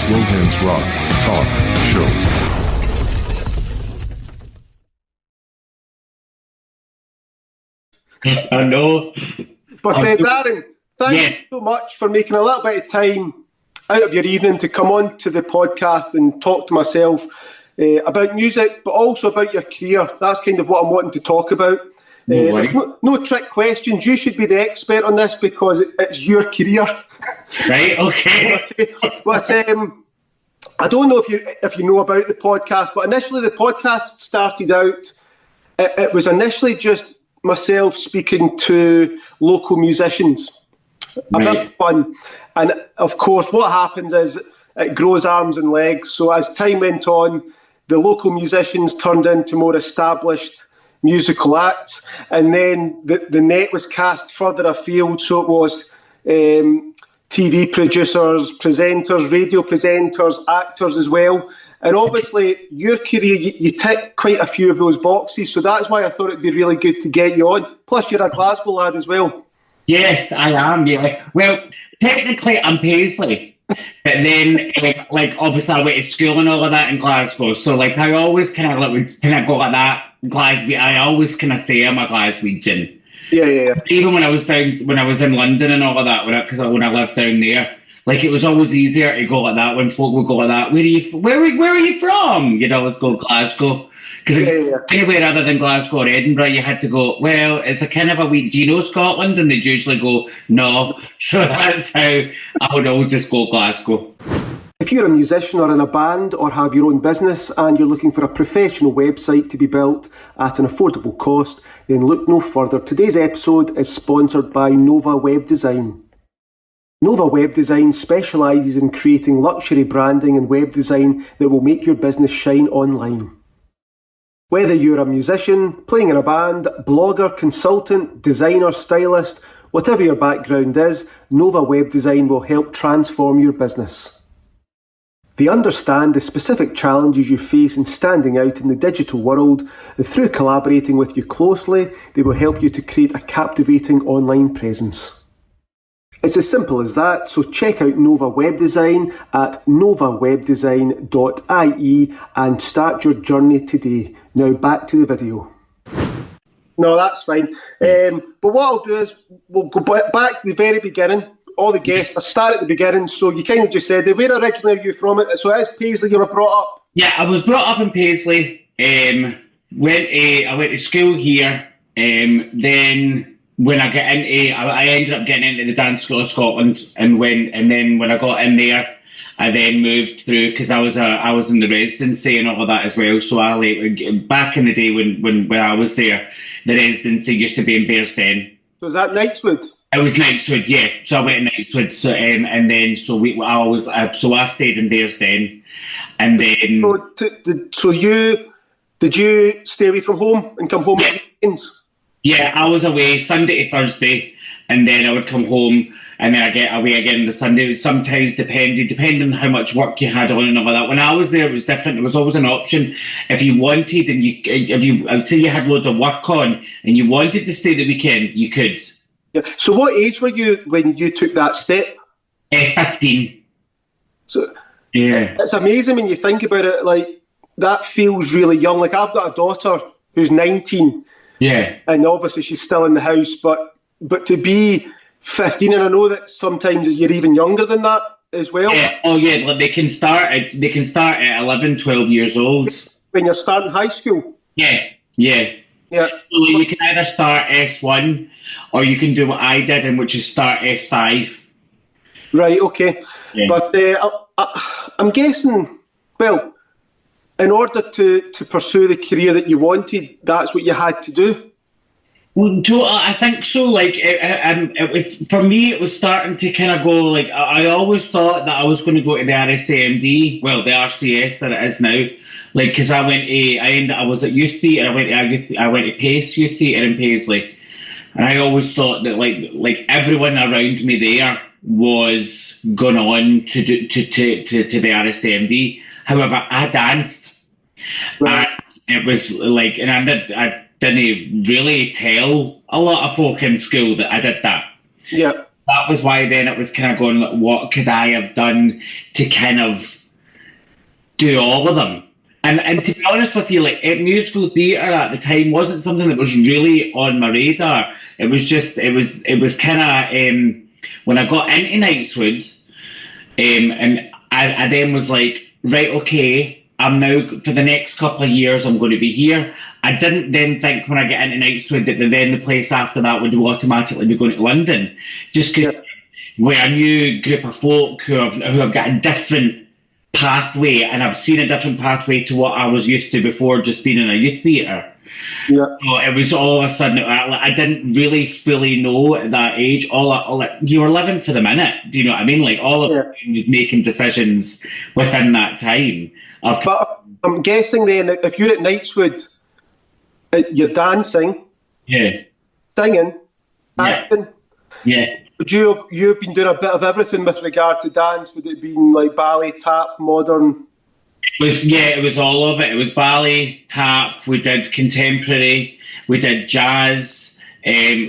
Slowhands Rock Talk Show. I know. But Darren, thank you so much for making a little bit of time out of your evening to come on to the podcast and talk to myself about music, but also about your career. That's kind of what I'm wanting to talk about. No trick questions. You should be the expert on this because it's your career. Right, okay. But I don't know if you know about the podcast, but initially the podcast started out, it was initially just myself speaking to local musicians. A bit of fun. And of course, what happens is it grows arms and legs. So as time went on, the local musicians turned into more established musical acts. And then the net was cast further afield. So it was TV producers, presenters, radio presenters, actors as well. And obviously, your career, you tick quite a few of those boxes. So that's why I thought it'd be really good to get you on. Plus, you're a Glasgow lad as well. Yes, I am, yeah. Well, technically, I'm Paisley. But then, obviously, I went to school and all of that in Glasgow. So, I always kind of go like that, Glasgow. I always kind of say I'm a Glaswegian. Yeah. Even when I was in London and all of that, when I lived down there, it was always easier to go like that when folk would go like that. Where are you from? You'd always go Glasgow. Because anywhere other than Glasgow or Edinburgh, you had to go, well, it's a kind of a wee, do you know Scotland? And they'd usually go, no. So that's how I would always just go Glasgow. If you're a musician or in a band or have your own business and you're looking for a professional website to be built at an affordable cost, then look no further. Today's episode is sponsored by Nova Web Design. Nova Web Design specialises in creating luxury branding and web design that will make your business shine online. Whether you're a musician, playing in a band, blogger, consultant, designer, stylist, whatever your background is, Nova Web Design will help transform your business. They understand the specific challenges you face in standing out in the digital world, and through collaborating with you closely, they will help you to create a captivating online presence. It's as simple as that, so check out Nova Web Design at novawebdesign.ie and start your journey today. Now back to the video. No, that's fine. But what I'll do is we'll go back to the very beginning. All the guests, I start at the beginning, so you kind of just said, where originally are you from? So it is Paisley you were brought up? Yeah, I was brought up in Paisley. I went to school here, then when I ended up getting into the Dance School of Scotland, and then when I got in there, I then moved through because I was in the residency and all of that as well. So back in the day when I was there, the residency used to be in Bearsden. So was that Knightswood? It was Knightswood, yeah. So I went to Knightswood, so I stayed in Bearsden, and then. Did you stay away from home and come home at weekends? Yeah, I was away Sunday to Thursday, and then I would come home, and then I get away again on the Sunday. It was sometimes depending on how much work you had on and all that. When I was there, it was different. There was always an option if you wanted, and I'd say you had loads of work on, and you wanted to stay the weekend, you could. Yeah. So, what age were you when you took that step? 15. So, yeah, it's amazing when you think about it. That feels really young. I've got a daughter who's 19. Yeah, and obviously she's still in the house, but to be 15, and I know that sometimes you're even younger than that as well. Yeah. Oh yeah, they can start at 11, 12 years old when you're starting high school. Yeah. So you can either start S1 or you can do what I did, and which is start S5. Right. Okay. Yeah. But I'm guessing, well, in order to pursue the career that you wanted, that's what you had to do? Well, I think so. It was, for me, it was starting to kind of go, I always thought that I was going to go to the RSAMD, well, the RCS that it is now, because I was at Youth Theatre, I went to Pace Youth Theatre in Paisley, and I always thought that, everyone around me there was going on to the RSAMD. However, I danced, right. And it was and I didn't really tell a lot of folk in school that I did that. Yeah. that was why then it was kind of going, like, what could I have done to kind of do all of them? And to be honest with you, like, musical theatre at the time wasn't something that was really on my radar. It was just, it was kind of, when I got into Knightswood, and I then was like, right, okay, I'm now, for the next couple of years, I'm going to be here. I didn't then think when I get into Knightswood that then the place after that would automatically be going to London. Just because we're a new group of folk who have got a different pathway, and I've seen a different pathway to what I was used to before just being in a youth theatre. Yeah. So it was all of a sudden, I didn't really fully know at that age. You were living for the minute. Do you know what I mean? Like, all of it was making decisions within that time. But I'm guessing then, if you're at Knightswood, you're dancing, singing, acting. Yeah. Would you've been doing a bit of everything with regard to dance? Would it been like ballet, tap, modern? It was all of it. It was ballet, tap, we did contemporary, we did jazz,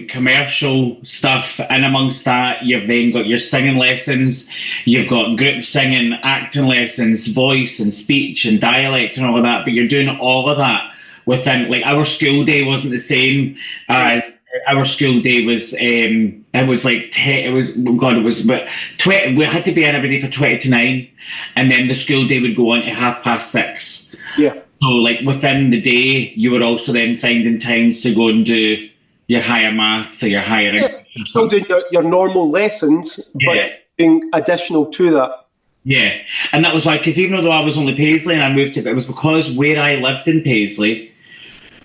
commercial stuff, and amongst that you've then got your singing lessons, you've got group singing, acting lessons, voice and speech and dialect and all of that, but you're doing all of that within, like, our school day wasn't the same as our school day was. It was like but 20, we had to be in every day for 20 to 9, and then the school day would go on to 6:30. Yeah. So, like, within the day, you were also then finding times to go and do your higher maths or your higher English. Still doing your normal lessons, but doing additional to that. Yeah, and that was why, because even though I was only Paisley and I moved to, it was because where I lived in Paisley,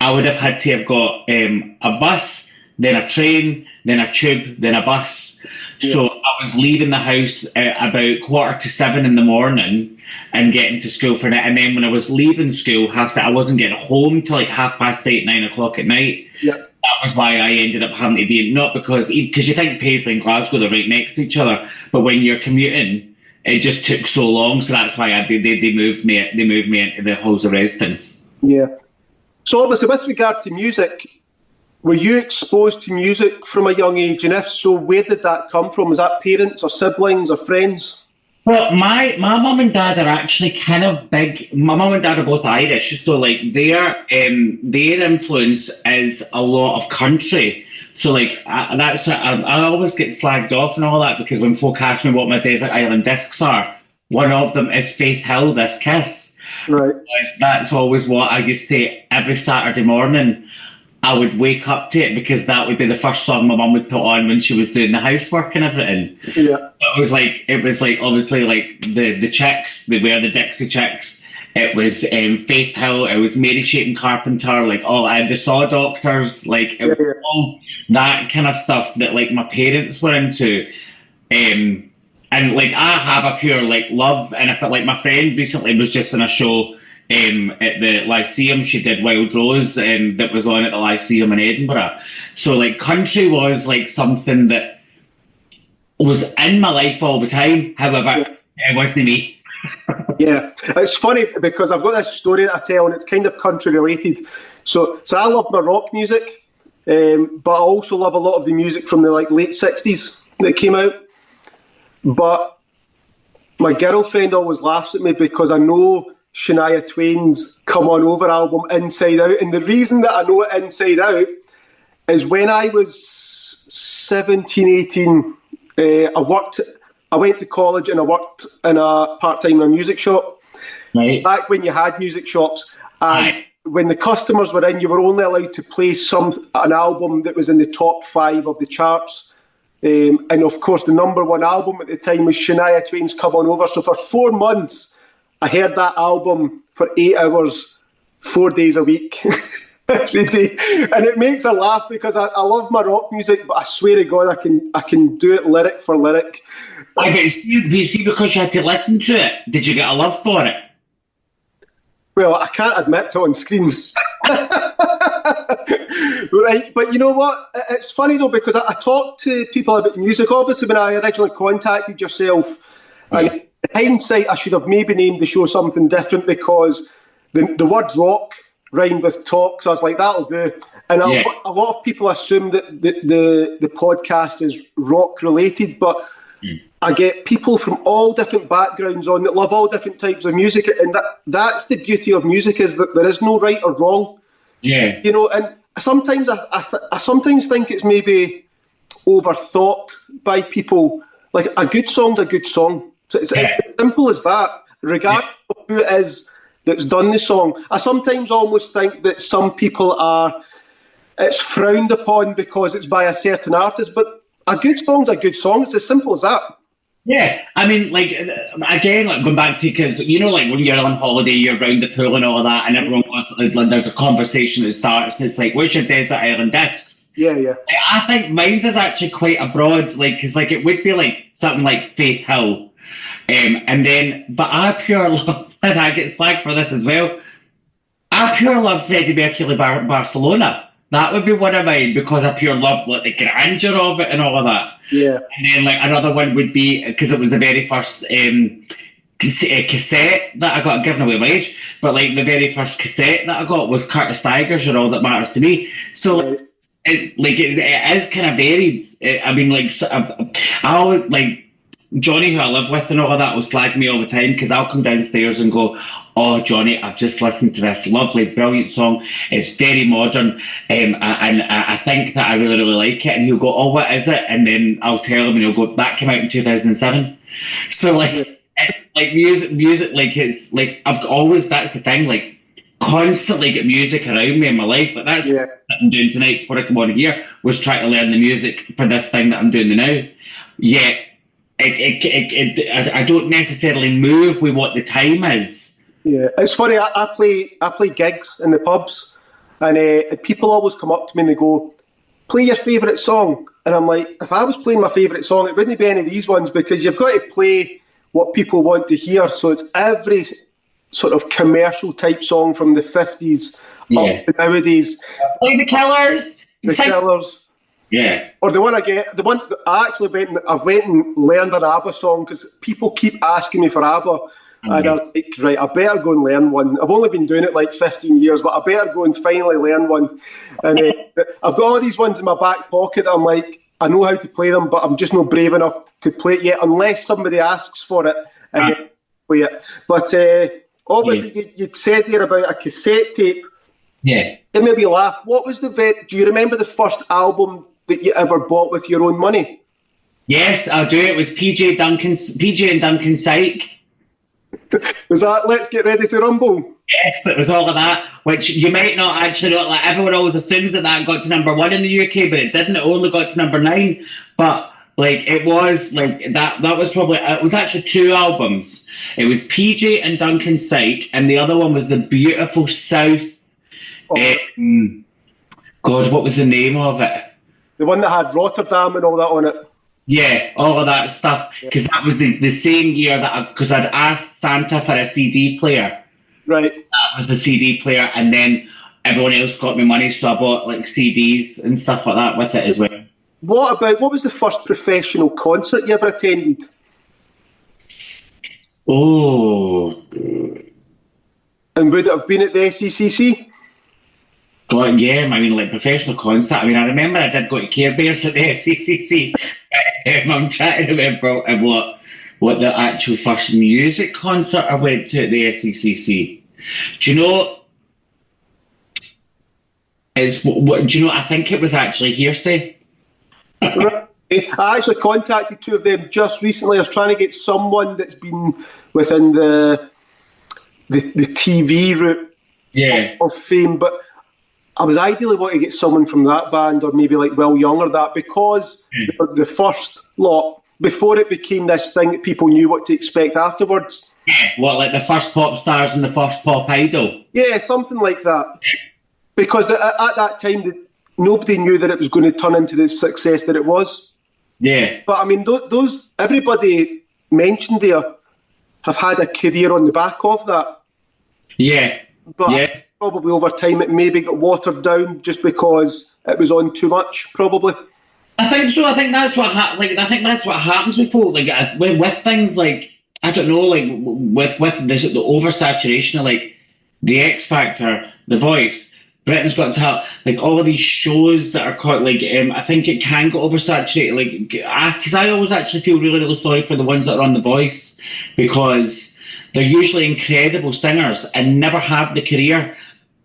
I would have had to have got a bus, then a train, then a tube, then a bus. Yeah. So I was leaving the house about 6:45 in the morning and getting to school for that. And then when I was leaving school, I wasn't getting home till like 8:30, 9 o'clock at night. Yeah. That was why I ended up having to be, not because you think Paisley and Glasgow, they're right next to each other, but when you're commuting, it just took so long. So that's why they moved me into the halls of residence. Yeah. So obviously, with regard to music, were you exposed to music from a young age? And if so, where did that come from? Was that parents or siblings or friends? Well, my mum and dad are actually kind of big. My mum and dad are both Irish, so like their influence is a lot of country. So like I always get slagged off and all that, because when folk ask me what my Desert Island discs are, one of them is Faith Hill, This Kiss. Right. That's always what I used to, every Saturday morning, I would wake up to it, because that would be the first song my mum would put on when she was doing the housework and everything. Yeah. It was like obviously like the Chicks, they were the Dixie Chicks. It was Faith Hill, it was Mary Shaping Carpenter, like all the Saw Doctors, like it was all that kind of stuff that like my parents were into. And like I have a pure like love, and I felt like my friend recently was just in a show at the Lyceum. She did Wild Rose that was on at the Lyceum in Edinburgh. So like country was like something that was in my life all the time. However, it wasn't me. Yeah, it's funny because I've got this story that I tell, and it's kind of country related. So I love my rock music, but I also love a lot of the music from the like late 60s that came out. But my girlfriend always laughs at me because I know Shania Twain's Come On Over album inside out. And the reason that I know it inside out is when I was 17, 18, I went to college and I worked in a part-time in a music shop. Right. Back when you had music shops. And when the customers were in, you were only allowed to play an album that was in the top 5 of the charts. And of course, the number 1 album at the time was Shania Twain's Come On Over. So for 4 months, I heard that album for 8 hours, 4 days a week, every day. And it makes her laugh because I love my rock music, but I swear to God, I can do it lyric for lyric. But you see, because you had to listen to it, did you get a love for it? Well, I can't admit to on screens. Right, but you know what? It's funny though, because I talked to people about music. Obviously, when I originally contacted yourself, and in hindsight, I should have maybe named the show something different because the word rock rhymed with talk, so I was like, that'll do. And Yeah. a lot of people assume that the podcast is rock related, but I get people from all different backgrounds on that love all different types of music, and that's the beauty of music, is that there is no right or wrong. Yeah. You know, and sometimes I sometimes think it's maybe overthought by people. Like, a good song's a good song. So it's as simple as that, regardless of who it is that's done the song. I sometimes almost think that some people it's frowned upon because it's by a certain artist, but a good song's a good song. It's as simple as that. Yeah, I mean, like, again, like, going back to, because, you know, like, when you're on holiday, you're around the pool and all of that, and everyone goes, like, there's a conversation that starts, and it's like, where's your desert island discs? Yeah, yeah. I think mine's is actually quite a broad, like, because, like, it would be, like, something like Faith Hill, and then, but I pure love, and I get slagged for this as well, I pure love Freddie Mercury Barcelona. That would be one of mine, because I pure love, like, the grandeur of it and all of that. Yeah. And then, like, another one would be, because it was the very first cassette that I got, given away my age, but, like, the very first cassette that I got was Curtis Tigers, You're All That Matters to Me. So, it's, like, it is kind of varied. I mean, like, I always, like, Johnny, who I live with and all of that, will slag me all the time, because I'll come downstairs and go, oh, Johnny, I've just listened to this lovely, brilliant song. It's very modern, and I think that I really, really like it. And he'll go, oh, what is it? And then I'll tell him, and he'll go, that came out in 2007. So, like, like music, like, it's like, I've always, that's the thing, like, constantly get music around me in my life. Like, that's what I'm doing tonight before I come on here, was trying to learn the music for this thing that I'm doing now. Yet, I don't necessarily move with what the time is. Yeah, it's funny. I play gigs in the pubs, and people always come up to me and they go, "Play your favourite song." And I'm like, if I was playing my favourite song, it wouldn't be any of these ones, because you've got to play what people want to hear. So it's every sort of commercial type song from the 50s up to nowadays. Play the Killers. The Killers. Yeah. Or the one I actually went and learned an ABBA song, because people keep asking me for ABBA. And I was like, right, I better go and learn one. I've only been doing it like 15 years, but I better go and finally learn one. And I've got all these ones in my back pocket that I'm like, I know how to play them, but I'm just not brave enough to play it yet, unless somebody asks for it and then play it. But obviously, you'd said there about a cassette tape. Yeah. It made me laugh. What was do you remember the first album that you ever bought with your own money? Yes, I do. It was PJ and Duncan Syke. Was that Let's Get Ready to Rumble? Yes, it was all of that, which you might not actually know. Like, everyone always assumes that got to number 1 in the UK, but it didn't. It only got to number 9. But, like, it was like that was probably, it was actually 2 albums. It was PJ and Duncan Syke, and the other one was The Beautiful South. God, what was the name of it? The one that had Rotterdam and all that on it. Yeah, all of that stuff. Because that was the same year that because I'd asked Santa for a CD player. Right. That was the CD player, and then everyone else got me money, so I bought like CDs and stuff like that with it as well. What was the first professional concert you ever attended? Oh. And would it have been at the SECC? God, yeah, I mean, like, professional concert. I mean, I remember I did go to Care Bears at the SCCC. I'm trying to remember what the actual first music concert I went to at the SCCC. Do you know? I think it was actually Hearsay. I actually contacted 2 of them just recently. I was trying to get someone that's been within the TV route of fame, but I was ideally wanting to get someone from that band, or maybe like Will Young or that, because the first lot, before it became this thing that people knew what to expect afterwards. What, like the first pop stars and the first pop idol? Yeah, something like that. Because at that time, nobody knew that it was going to turn into the success that it was. Yeah. But I mean, those everybody mentioned there have had a career on the back of that. Yeah. But probably over time it maybe got watered down just because it was on too much, probably. I think so. I think that's what that's what happens with folk. Like with things like, I don't know, like with the oversaturation of like the X Factor, The Voice, Britain's Got Talent, like all of these shows that are called, like, I think it can get oversaturated, like, because I always actually feel really, really sorry for the ones that are on The Voice, because they're usually incredible singers and never have the career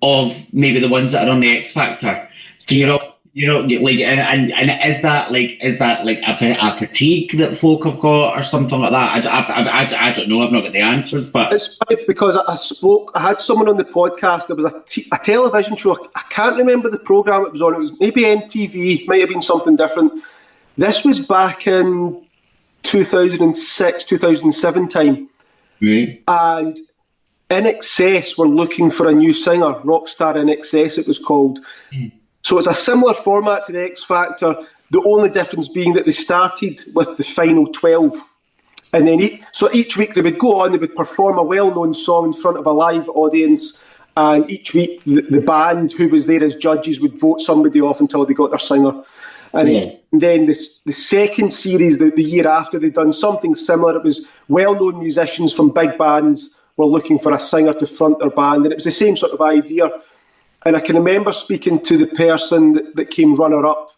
of maybe the ones that are on the X Factor. So like, and is that like a fatigue that folk have got or something like that? I don't know. I've not got the answers, but It's funny because I had someone on the podcast. There was a television show. I can't remember the programme it was on. It was maybe MTV, might have been something different. This was back in 2006, 2007 time. right. And In Excess were looking for a new singer. Rockstar In Excess it was called. So it's a similar format to the X Factor, the only difference being that they started with the final 12. And then each week they would go on, they would perform a well-known song in front of a live audience, and each week the band who was there as judges would vote somebody off until they got their singer. And then the second series, the year after, they'd done something similar. It was well-known musicians from big bands were looking for a singer to front their band, and it was the same sort of idea. And I can remember speaking to the person that came runner-up.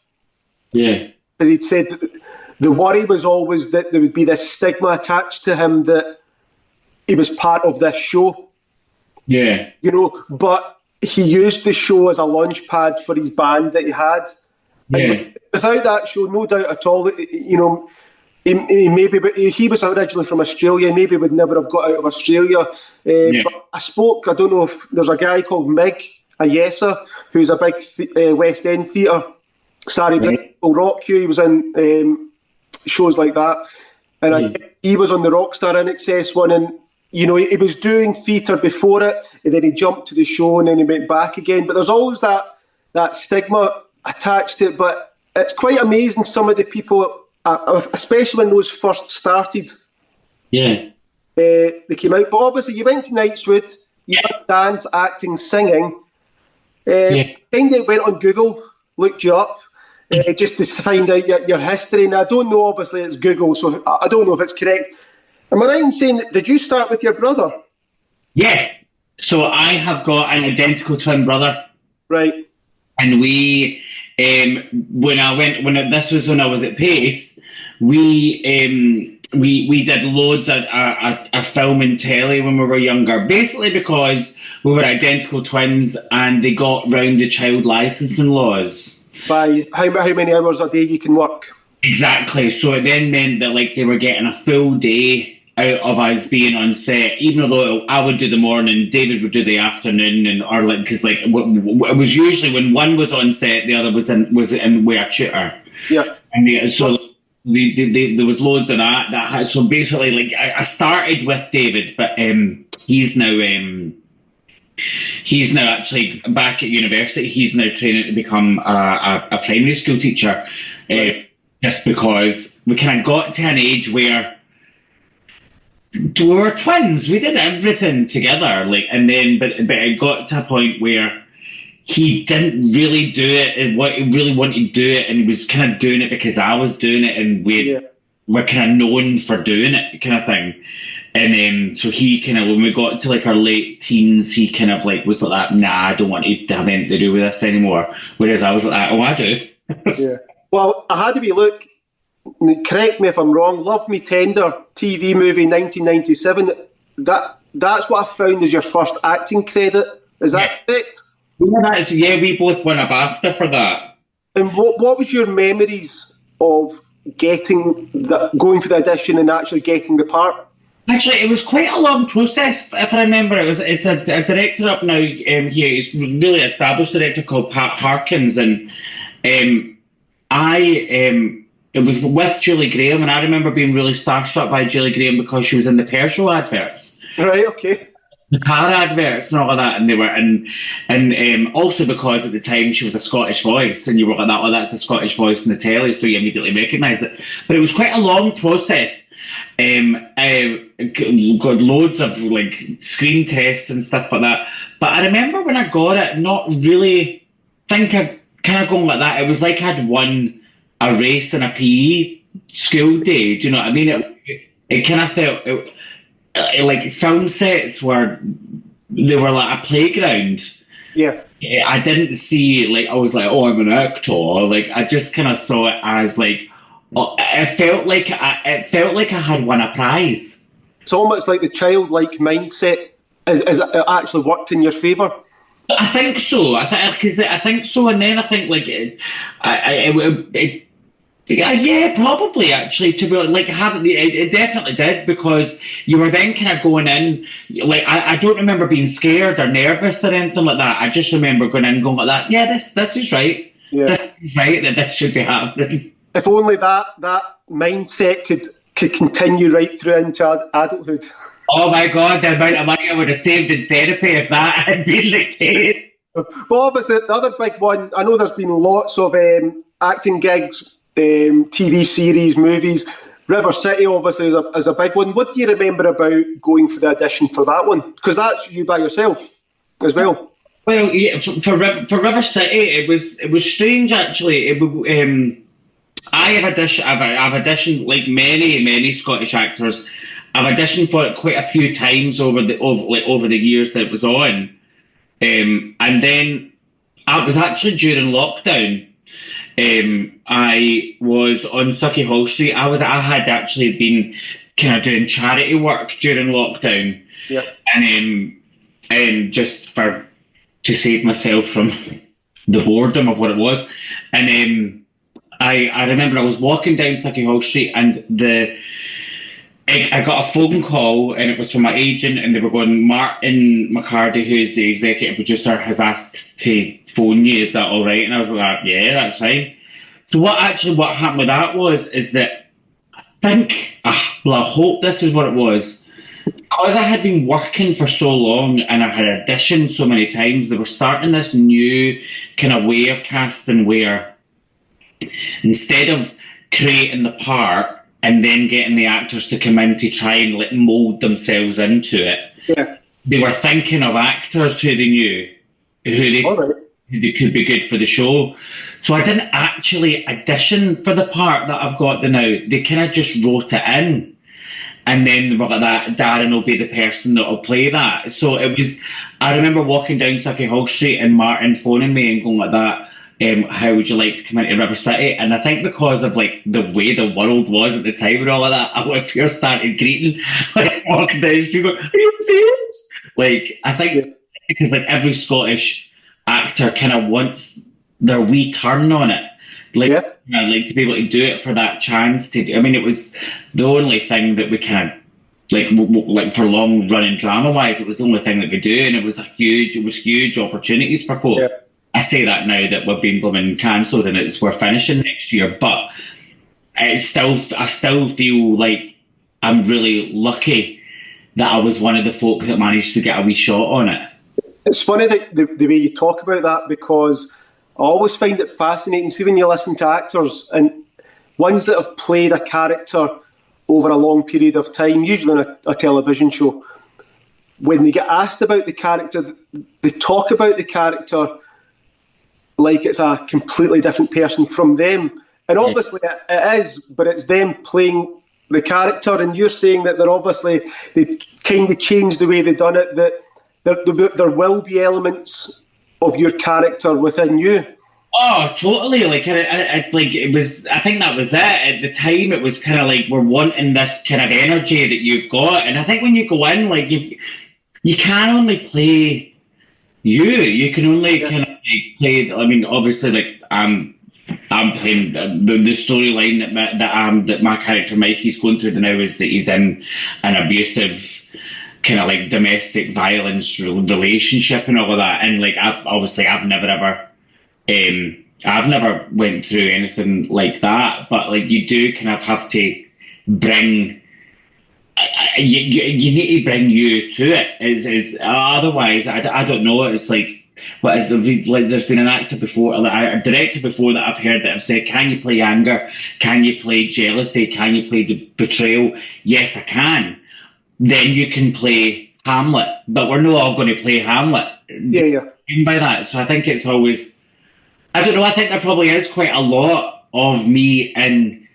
Yeah. Because he'd said that the worry was always that there would be this stigma attached to him that he was part of this show. Yeah. But he used the show as a launch pad for his band that he had. Yeah. And without that show, no doubt at all, he was originally from Australia, maybe would never have got out of Australia. But I don't know if there's a guy called Mig Ayesa, who's a big West End theatre. Sorry, will rock you. He was in shows like that. And he was on the Rockstar In Excess one, and he was doing theatre before it, and then he jumped to the show, and then he went back again. But there's always that stigma attached to it. But it's quite amazing some of the people, especially when those first started. Yeah. They came out. But obviously you went to Knightswood, you did dance, acting, singing. Kind of went on Google, looked you up, just to find out your history. Now, I don't know, obviously it's Google, so I don't know if it's correct. Am I right in saying, did you start with your brother? Yes. So I have got an identical twin brother. Right. And we, this was when I was at Pace, we did loads of film and telly when we were younger, basically because we were identical twins and they got round the child licensing laws. By how many hours a day you can work? Exactly. So it then meant that they were getting a full day out of us being on set, even though I would do the morning, David would do the afternoon, because it was usually when one was on set, the other was in with a tutor. Yeah. And so there was loads of that. So basically, I started with David, but he's now actually back at university. He's now training to become a primary school teacher, just because we kind of got to an age where we were twins. We did everything together, but it got to a point where he didn't really do it and what he really wanted to do it, and he was kind of doing it because I was doing it, and we're kind of known for doing it, kind of thing. And so he kind of, when we got to our late teens, he kind of was like that. Nah, I don't want to have anything to do with this anymore. Whereas I was like that. Oh, I do. Yeah. Well, I had to be look. Correct me if I'm wrong. Love Me Tender TV movie 1997. That's what I found as your first acting credit. Is that correct? Yeah, we both won a BAFTA for that. And what was your memories of going for the audition and actually getting the part? Actually, it was quite a long process, if I remember. It's a director up now here. He's a really established director called Pat Harkins, and it was with Julie Graham, and I remember being really starstruck by Julie Graham because she was in the Peugeot adverts. Right, okay. The car adverts and all of that, and they were and also because at the time she was a Scottish voice, and you were like that. Oh, that's a Scottish voice in the telly, so you immediately recognised it. But it was quite a long process. I got loads of screen tests and stuff like that. But I remember when I got it, not really think of kind of going like that. It was like I'd won a race in a PE school day. Do you know what I mean? It kind of felt like film sets they were like a playground. Yeah. I didn't see, like, I was like, oh, I'm an actor. Like, I just kind of saw it as, like, it felt like I had won a prize. It's almost like the childlike mindset is actually worked in your favour. I think so. I think so, and then I think like yeah, probably actually to be like having it definitely did, because you were then kind of going in like I don't remember being scared or nervous or anything like that. I just remember going in and going like that. Yeah, this is right. Yeah. This is right that this should be happening. If only that mindset could continue right through into adulthood. Oh my God, the amount of money I would have saved in therapy if that had been the case. But obviously, the other big one, I know there's been lots of acting gigs, TV series, movies. River City, obviously, is a big one. What do you remember about going for the audition for that one? Because that's you by yourself as well. Well, yeah, for River City, it was strange actually. I've auditioned like many Scottish actors. I've auditioned for it quite a few times over the years that it was on, and then I was actually during lockdown. I was on Sucky Hall Street. I had actually been kind of doing charity work during lockdown, yeah, and just to save myself from the boredom of what it was, and I remember I was walking down Sucky Hall Street and I got a phone call, and it was from my agent, and they were going, Martin McCarty, who's the executive producer, has asked to phone you. Is that all right? And I was like, yeah, that's fine. So what happened with that is that I think, I hope this is what it was. Because I had been working for so long and I had auditioned so many times, they were starting this new kind of way of casting where instead of creating the part and then getting the actors to come in to try and like mould themselves into it, yeah, they were thinking of actors who they knew, who they could be good for the show. So I didn't actually audition for the part that I've got now. They kind of just wrote it in. And then they were like that, Darren will be the person that will play that. So it was, I remember walking down Sucky Hall Street and Martin phoning me and going like that, how would you like to come into River City? And I think because of like the way the world was at the time and all of that, I would have started greeting, like walking down the street going, are you serious? Like, I think because like every Scottish actor kind of wants their wee turn on it. Like, like to be able to do it for that chance to do. I mean, it was the only thing that we kind of like for long running drama wise. It was the only thing that we do, and it was huge opportunities for folk. Yeah. I say that now that we've been blooming cancelled and we're finishing next year, but I still feel like I'm really lucky that I was one of the folk that managed to get a wee shot on it. It's funny that the way you talk about that, because I always find it fascinating, see when you listen to actors and ones that have played a character over a long period of time, usually on a television show, when they get asked about the character, they talk about the character like it's a completely different person from them. And obviously it is, but it's them playing the character, and you're saying that they kind of changed the way they've done it, that there will be elements of your character within you. Oh, totally. Like, it was. I think that was it. At the time, it was kind of like we're wanting this kind of energy that you've got, and I think when you go in, like you can only play you. You can only kind of like play. I mean, obviously, like I'm playing the storyline that my character Mikey's going through now is that he's in an abusive kind of like domestic violence relationship and all of that, and like I've never went through anything like that, but like you do kind of have to bring you need to bring you to it. Is otherwise I don't know. It's like what is like there's been an actor before, a director before that I've heard that have said, can you play anger? Can you play jealousy? Can you play betrayal? Yes, I can. Then you can play Hamlet, but we're not all going to play Hamlet. Yeah. By that, so I think it's always. I don't know. I think there probably is quite a lot of me in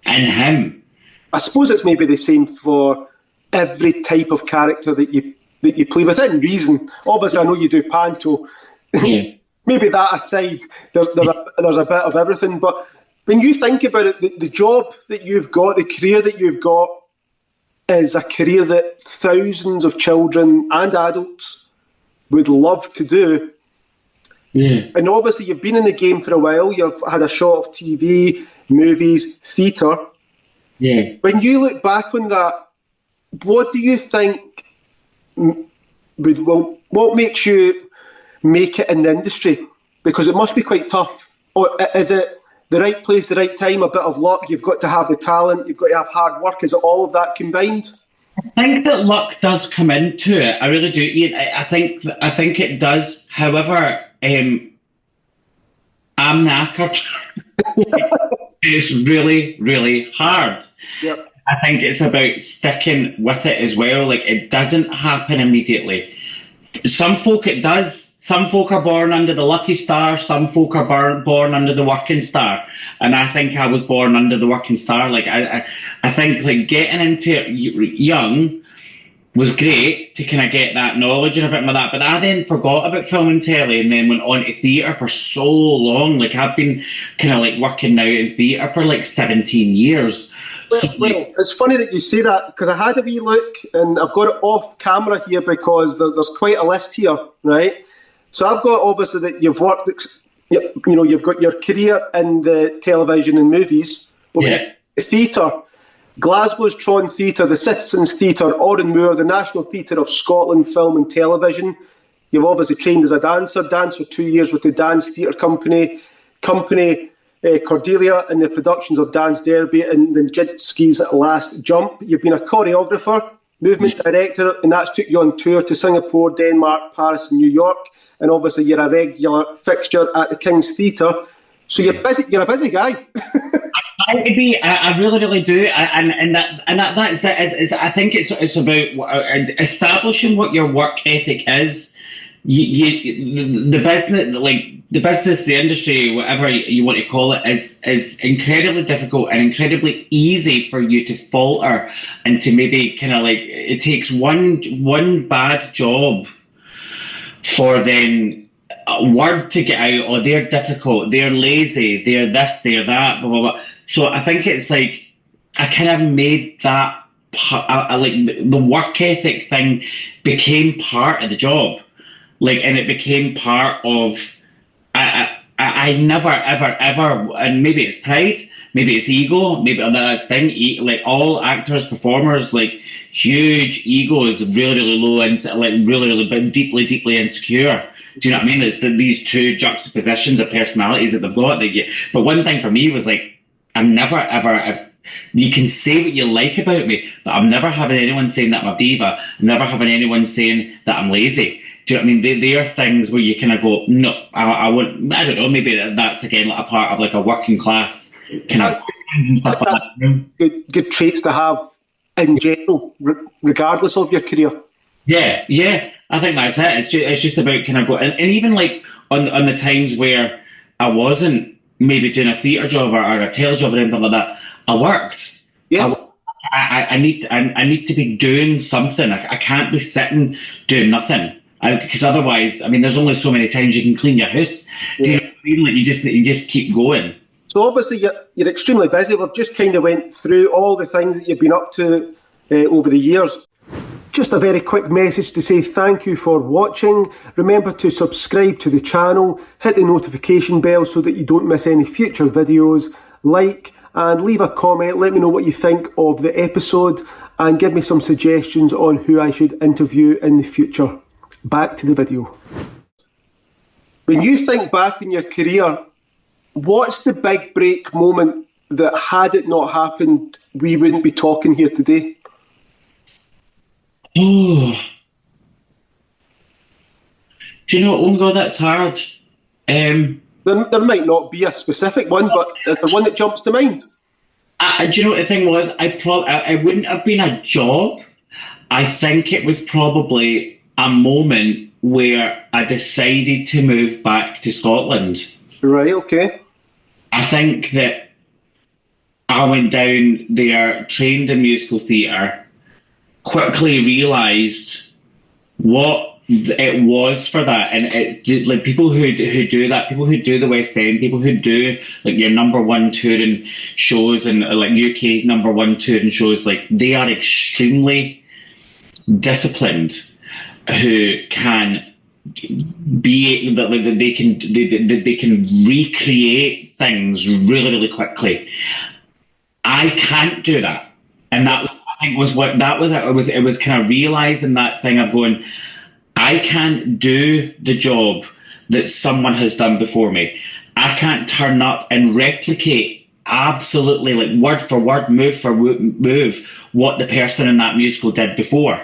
him. I suppose it's maybe the same for every type of character that you that you play within reason. Obviously, I know you do panto. Yeah. Maybe that aside, there's a bit of everything. But when you think about it, the job that you've got, the career that you've got, is a career that thousands of children and adults would love to do. Yeah. And obviously, you've been in the game for a while. You've had a shot of TV, movies, theatre. Yeah. When you look back on that, what do you think what makes you make it in the industry? Because it must be quite tough. Or is it the right place, the right time, a bit of luck? You've got to have the talent, you've got to have hard work. Is it all of that combined? I think that luck does come into it. I really do, Ian. I think it does. However, I'm knackered. It's really, really hard. Yep. I think it's about sticking with it as well. Like, it doesn't happen immediately. Some folk it does. Some folk are born under the lucky star. Some folk are born under the working star. And I think I was born under the working star. Like, I think like getting into it young was great to kind of get that knowledge and everything like that. But I then forgot about film and telly and then went on to theatre for so long. Like, I've been kind of like working now in theatre for like 17 years. Well, it's funny that you say that, because I had a wee look and I've got it off camera here because there's quite a list here, right? So I've got, obviously, that you've worked, you've got your career in the television and movies. Yeah. Theatre, Glasgow's Tron Theatre, the Citizens Theatre, Oranmore, the National Theatre of Scotland Film and Television. You've obviously trained as a dancer, danced for 2 years with the Dance Theatre Company, Cordelia in the productions of Dance Derby and the Jitski's Last Jump. You've been a choreographer, movement director, and that's took you on tour to Singapore, Denmark, Paris and New York. And obviously you're a regular fixture at the King's Theatre. So you're busy. You're a busy guy. I would be. I really, really do. That's it. I think it's about establishing what your work ethic is. The business, the industry, whatever you want to call it, is incredibly difficult and incredibly easy for you to falter and to maybe kind of like, it takes one bad job for then a word to get out, or they're difficult, they're lazy, they're this, they're that, blah, blah, blah. So I think it's like, I kind of made that, like the work ethic thing became part of the job. Like, and it became part of, I never, ever, ever, and maybe it's pride, maybe it's ego, maybe that's thing, like all actors, performers, like huge egos, really, really low, and like really, really deeply, deeply insecure. Do you know what I mean? It's these two juxtapositions of personalities that they've got. But one thing for me was like, I'm never, ever, if you can say what you like about me, but I'm never having anyone saying that I'm a diva. I'm never having anyone saying that I'm lazy. Do you know what I mean? They are things where you kind of go, no, I wouldn't, I don't know, maybe that's again like a part of like a working class kind of and stuff like that. Good traits to have in general, regardless of your career. Yeah, I think that's it. It's just about kind of go, and even like on the times where I wasn't maybe doing a theatre job or a tele job or anything like that, I worked. Yeah. I need to be doing something. I can't be sitting doing nothing. Because otherwise, I mean, there's only so many times you can clean your house. Do you know what I mean? Like, you just keep going. So obviously you're extremely busy. We've just kind of went through all the things that you've been up to over the years. Just a very quick message to say thank you for watching. Remember to subscribe to the channel, hit the notification bell so that you don't miss any future videos, like and leave a comment. Let me know what you think of the episode and give me some suggestions on who I should interview in the future. Back to the video. When you think back in your career, what's the big break moment that, had it not happened, we wouldn't be talking here today? Oh. Do you know, oh my God, that's hard. There might not be a specific one, but is there one that jumps to mind? Do you know what the thing was? I wouldn't have been a job. I think it was probably a moment where I decided to move back to Scotland. Right, okay. I think that I went down there, trained in musical theatre, quickly realised what it was for that, and like people who do that, people who do the West End, people who do like your number one touring shows and like UK number one touring shows, like they are extremely disciplined, who can be that like they can recreate things really really quickly. I can't do that, and that was, I think, was what that was. It was kind of realizing that thing of going, I can't do the job that someone has done before me. I can't turn up and replicate absolutely, like word for word, move for move, what the person in that musical did before.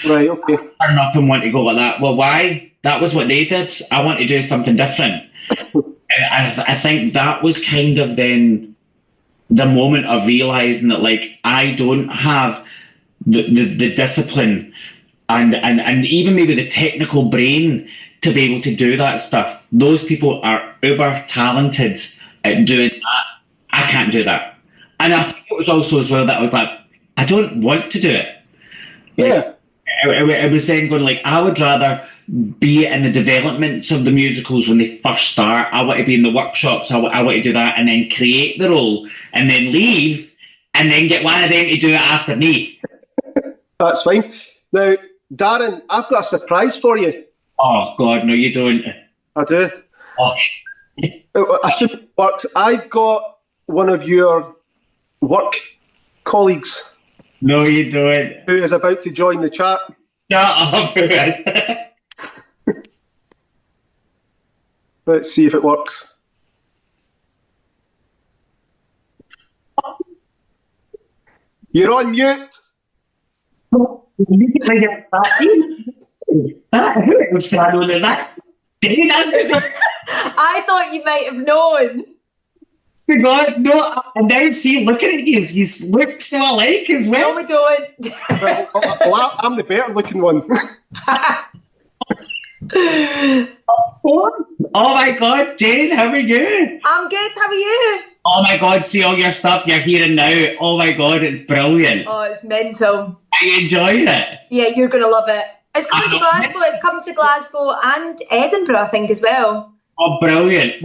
Right, okay. I turn up and want to go like that. Well, why? That was what they did. I want to do something different. And I think that was kind of then the moment of realizing that, like, I don't have the discipline and even maybe the technical brain to be able to do that stuff. Those people are uber talented at doing that. I can't do that. And I think it was also as well that I was like, I don't want to do it. Yeah. It was then going like, I would rather be in the developments of the musicals when they first start. I want to be in the workshops. I want to do that and then create the role and then leave and then get one of them to do it after me. That's fine. Now, Darren, I've got a surprise for you. Oh, God, no, you don't. I do. Oh. I should it works. I've got one of your work colleagues. No, you don't. Who is about to join the chat. Shut up, who is? Let's see if it works. You're on mute. I thought you might have known. God, no, and now see, looking at you, you look so alike as well. No, we don't. Well, I'm the better looking one. Oh my God, Jane, how are you? I'm good, how are you? Oh my God, see all your stuff you're hearing now. Oh my God, it's brilliant. Oh, it's mental. Are you enjoying it? Yeah, you're going to love it. It's coming to Glasgow. It's coming to Glasgow and Edinburgh, I think, as well. Oh, brilliant.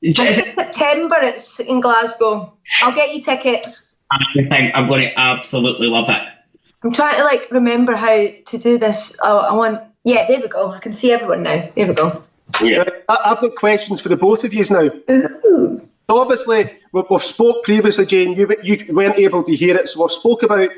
It's September, it's in Glasgow. I'll get you tickets. I think I'm going to absolutely love it. I'm trying to remember how to do this. Yeah, there we go. I can see everyone now. There we go. Yeah. I've got questions for the both of you now. Ooh. So obviously, we've spoke previously, Jane. You weren't able to hear it, so we've spoke about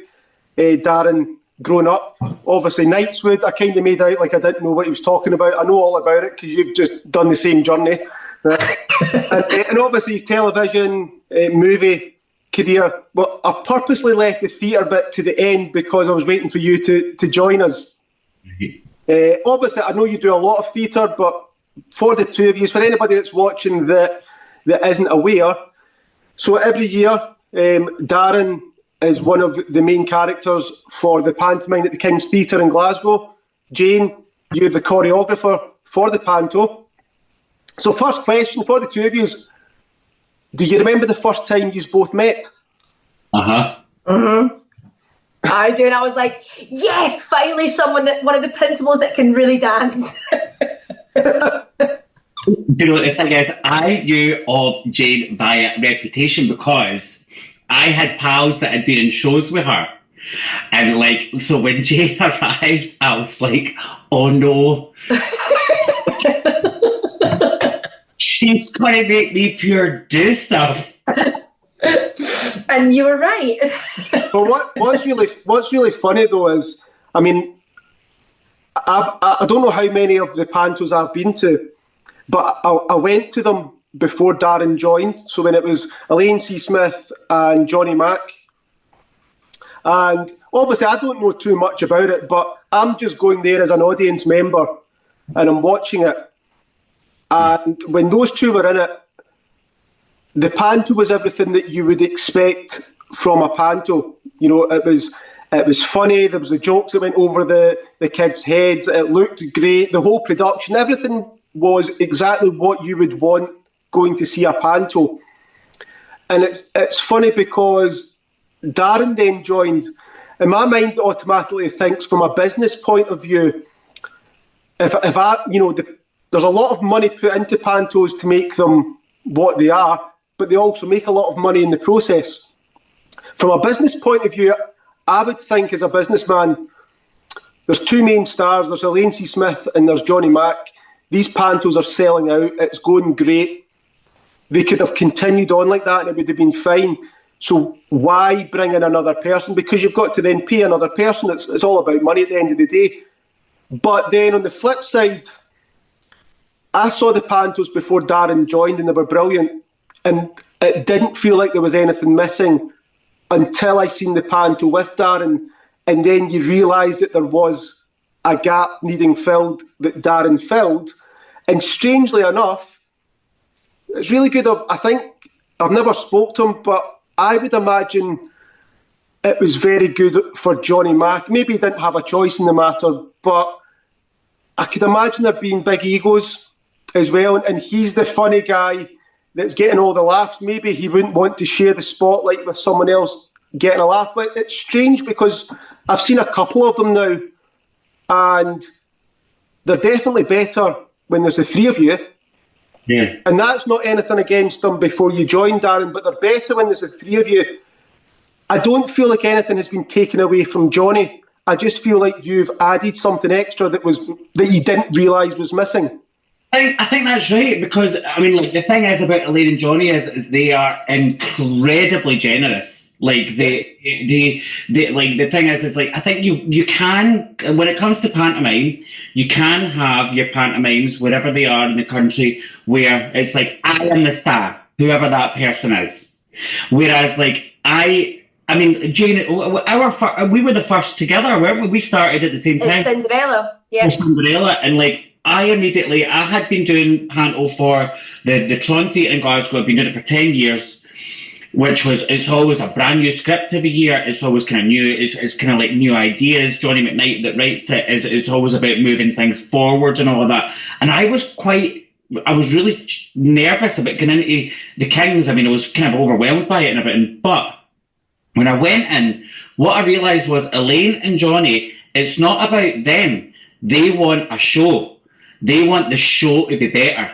Darren growing up. Obviously, Knightswood, I kind of made out like I didn't know what he was talking about. I know all about it because you've just done the same journey. and obviously his television, movie career. Well, I've purposely left the theatre bit to the end because I was waiting for you to join us. Obviously, I know you do a lot of theatre, but for the two of you, for anybody that's watching that isn't aware, so every year, Darren is one of the main characters for the pantomime at the King's Theatre in Glasgow. Jane, you're the choreographer for the panto. So first question for the two of you is, do you remember the first time you both met? Uh-huh. Mm-hmm. I do, and I was like, yes, finally one of the principals that can really dance. You know, the thing is, I knew of Jane via reputation because I had pals that had been in shows with her. And so when Jane arrived, I was like, oh no. She's going to make me pure do stuff. And you were right. But what's really funny though is, I mean, I don't know how many of the pantos I've been to, but I went to them before Darren joined. So when it was Elaine C. Smith and Johnny Mack, and obviously I don't know too much about it, but I'm just going there as an audience member and I'm watching it. And when those two were in it, the panto was everything that you would expect from a panto. You know, it was funny. There was the jokes that went over the kids' heads. It looked great. The whole production, everything was exactly what you would want going to see a panto. And it's funny because Darren then joined, in my mind, automatically thinks from a business point of view, if I, there's a lot of money put into pantos to make them what they are, but they also make a lot of money in the process. From a business point of view, I would think as a businessman, there's two main stars. There's Elaine C. Smith and there's Johnny Mac. These pantos are selling out. It's going great. They could have continued on like that and it would have been fine. So why bring in another person? Because you've got to then pay another person. It's all about money at the end of the day. But then on the flip side, I saw the pantos before Darren joined and they were brilliant. And it didn't feel like there was anything missing until I seen the panto with Darren. And then you realise that there was a gap needing filled that Darren filled. And strangely enough, it's really good. I think I've never spoke to him, but I would imagine it was very good for Johnny Mac. Maybe he didn't have a choice in the matter, but I could imagine there being big egos as well. And he's the funny guy that's getting all the laughs. Maybe he wouldn't want to share the spotlight with someone else getting a laugh. But it's strange because I've seen a couple of them now, and they're definitely better when there's the three of you. Yeah. And that's not anything against them before you join, Darren, but they're better when there's the three of you. I don't feel like anything has been taken away from Johnny. I just feel like you've added something extra that you didn't realise was missing. I think that's right, because the thing is about Elaine and Johnny is they are incredibly generous. Like the thing is like, I think you can, when it comes to pantomime, you can have your pantomimes wherever they are in the country where it's like, I am the star, whoever that person is. Whereas like Jane, we were the first together, weren't we? We started at the same time. Cinderella, yeah. Cinderella, and like I had been doing panto for the Tron Theatre in Glasgow. I've been doing it for 10 years, it's always a brand new script every year. It's always kind of new. It's kind of like new ideas. Johnny McKnight that writes it is always about moving things forward and all of that. And I was really nervous about getting into the Kings. I was kind of overwhelmed by it and everything. But when I went in, what I realised was Elaine and Johnny, it's not about them. They want a show. They want the show to be better.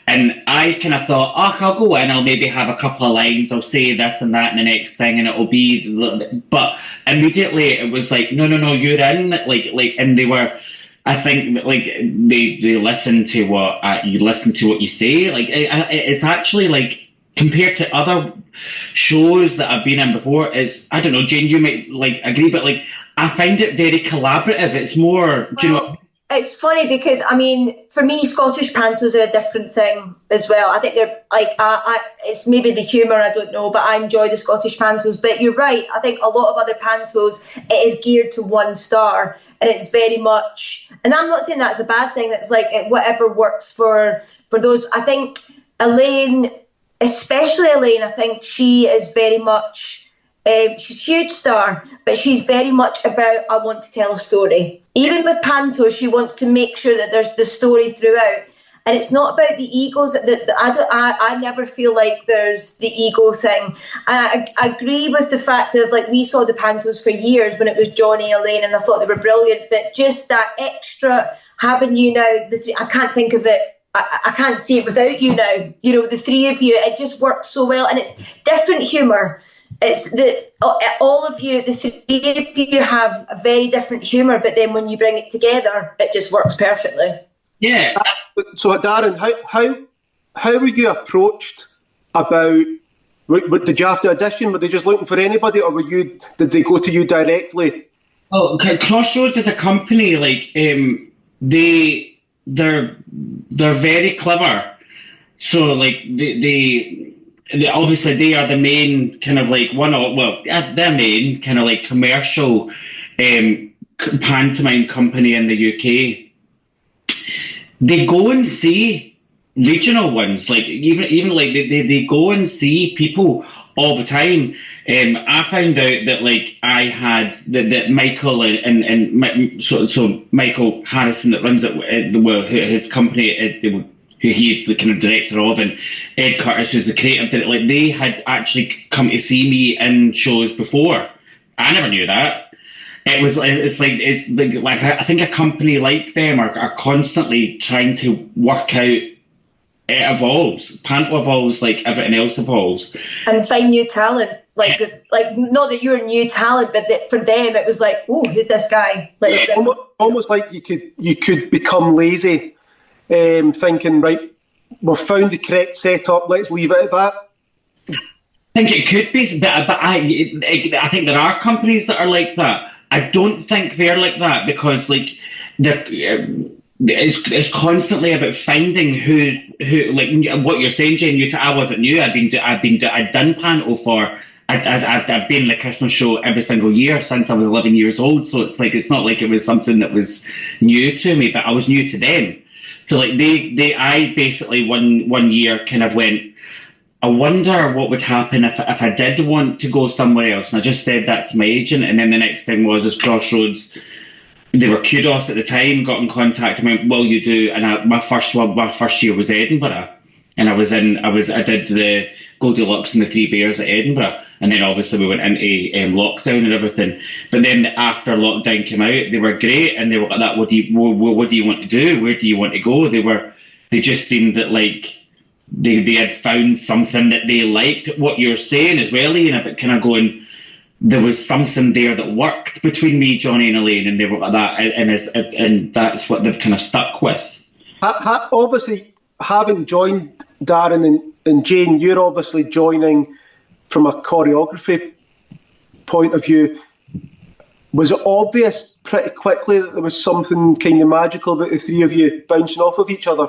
And I kind of thought, I'll go in, I'll maybe have a couple of lines, I'll say this and that in the next thing, and it'll be... But immediately it was like, no, you're in. And they were... I think like they listen to what you say. Like it's actually like, compared to other shows that I've been in before, I don't know, Jane, you might like agree, but like I find it very collaborative. It's more, do you know? It's funny because for me, Scottish pantos are a different thing as well. I think they're like, it's maybe the humour, I don't know, but I enjoy the Scottish pantos. But you're right, I think a lot of other pantos, it is geared to one star, and it's very much. And I'm not saying that's a bad thing. That's like whatever works for those. I think Elaine, especially Elaine, I think she is very much. She's a huge star, but she's very much about, I want to tell a story. Even with panto, she wants to make sure that there's the story throughout. And it's not about the egos. I never feel like there's the ego thing. And I agree with the fact of, like, we saw the pantos for years when it was Johnny, Elaine, and I thought they were brilliant. But just that extra, having you now, the three, I can't think of it. I can't see it without you now. You know, the three of you, it just works so well. And it's different humour. It's that all of you, the three of you, have a very different humour, but then when you bring it together, it just works perfectly. Yeah. So, Darren, how were you approached about? Did you have to audition? Were they just looking for anybody, or did they go to you directly? Oh, Crossroads is a company. Like they're very clever. So like they obviously they are the main kind of like their main kind of like commercial pantomime company in the UK. They go and see regional ones, like even like they go and see people all the time. I found out that like I had that Michael and so Michael Harrison that runs his company. Who he's the kind of director of, and Ed Curtis, who's the creative director, like they had actually come to see me in shows before. I never knew that. It's like I think a company like them are constantly trying to work out. It evolves. Panto evolves like everything else evolves. And find new talent. Like not that you're new talent, but that for them it was like, oh, who's this guy? Like, almost like you could become lazy, thinking, right, we've found the correct setup, let's leave it at that. I think it could be, but I think there are companies that are like that. I don't think they're like that because like it's constantly about finding who like what you're saying, Jane. I wasn't new. I'd done Panto for. I've been in a Christmas show every single year since I was 11 years old. So it's not like it was something that was new to me, but I was new to them. So like I basically one year kind of went, I wonder what would happen if I did want to go somewhere else. And I just said that to my agent. And then the next thing was Crossroads. They were kudos at the time, got in contact and went, well, you do. And my first year was Edinburgh. And I did the Goldilocks and the Three Bears at Edinburgh. And then obviously we went into lockdown and everything. But then after lockdown came out, they were great. And they were like that, what do you want to do? Where do you want to go? They just seemed that like they had found something that they liked. What you're saying as well, Ian, about kind of going, there was something there that worked between me, Johnny and Elaine, and they were like that. And that's what they've kind of stuck with. Obviously, having joined Darren and Jane, you're obviously joining from a choreography point of view. Was it obvious pretty quickly that there was something kind of magical about the three of you bouncing off of each other?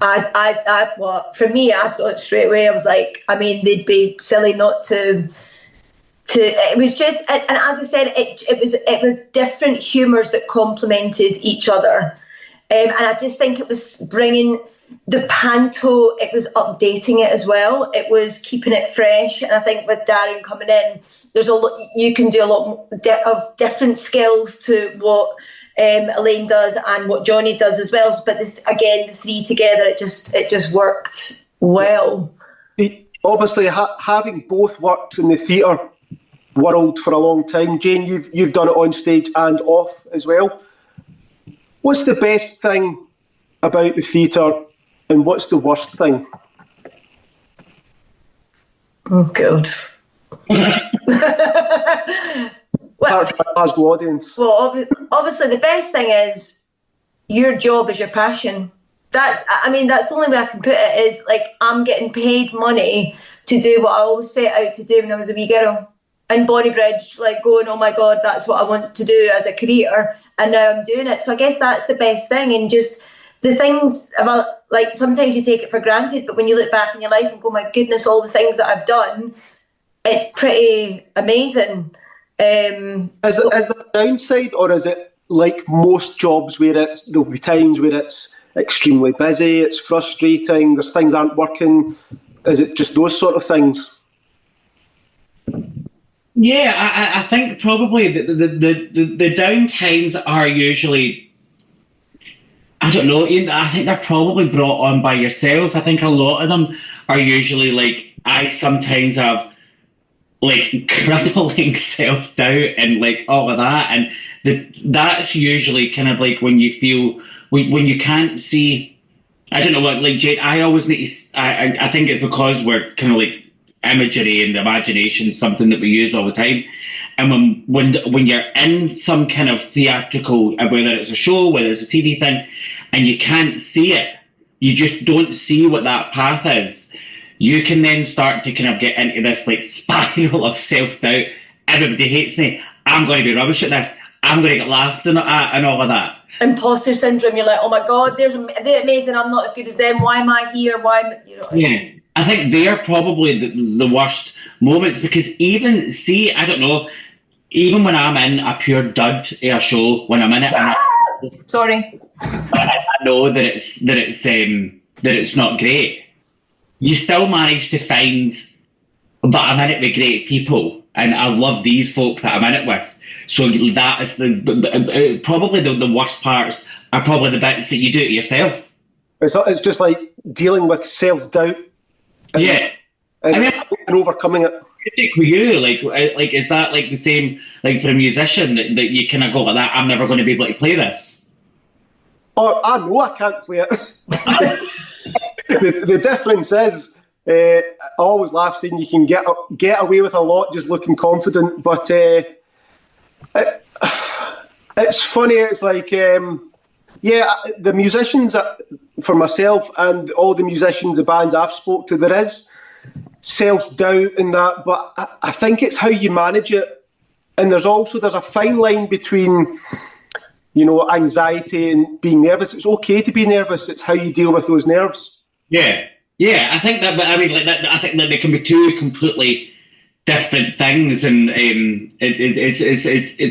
Well, for me, I saw it straight away. I was like, I mean, they'd be silly not to. It was just, and as I said, it was different humours that complemented each other, and I just think it was bringing the Panto. It was updating it as well. It was keeping it fresh, and I think with Darren coming in, there's a lot you can do a lot of different skills to what Elaine does and what Johnny does as well. But the three together, it just worked well. Obviously, having both worked in the theatre world for a long time, Jane, you've done it on stage and off as well. What's the best thing about the theatre, and what's the worst thing? Oh God. Well, for the Glasgow audience. Well, obviously, the best thing is your job is your passion. That's the only way I can put it is like I'm getting paid money to do what I always set out to do when I was a wee girl in Bonnybridge, like going, oh my God, that's what I want to do as a career, and now I'm doing it. So I guess that's the best thing, and just the things about like sometimes you take it for granted, but when you look back in your life and go, my goodness, all the things that I've done, it's pretty amazing. Is the downside, or is it like most jobs where there'll be times where it's extremely busy, it's frustrating, there's things aren't working? Is it just those sort of things? Yeah, I think probably the down times are usually, I don't know, I think they're probably brought on by yourself. I think a lot of them are usually like, I sometimes have like crippling self-doubt and like all of that, and that's usually kind of like when you feel, when you can't see, I don't know what, like Jade, I always need to, I think it's because we're kind of like, imagery and imagination, something that we use all the time, and when you're in some kind of theatrical, whether it's a show, whether it's a TV thing, and you can't see it, you just don't see what that path is, you can then start to kind of get into this like spiral of self-doubt. Everybody hates me, I'm going to be rubbish at this, I'm going to get laughed at and all of that. Imposter syndrome, you're like, oh my God, they're amazing, I'm not as good as them, why am I here, Yeah, I think they are probably the worst moments, because even, see, I don't know, even when I'm in a pure dud of a show, when I'm in it, sorry, I know that it's not great, you still manage to find, but I'm in it with great people, and I love these folk that I'm in it with. So that is probably the worst parts are probably the bits that you do to yourself. It's just like dealing with self-doubt. Yeah. And overcoming it. music with you? Like is that like the same like for a musician that you kind of go like that? I'm never going to be able to play this. Or I know I can't play it. the difference is, I always laugh saying you can get away with a lot just looking confident, but it's funny. It's like, the musicians, for myself and all the musicians, the bands I've spoke to, there is self-doubt in that, but I think it's how you manage it. And there's a fine line between, anxiety and being nervous. It's okay to be nervous. It's how you deal with those nerves. Yeah. I think that, but I mean, like that. I think that they can be two completely different things, and it's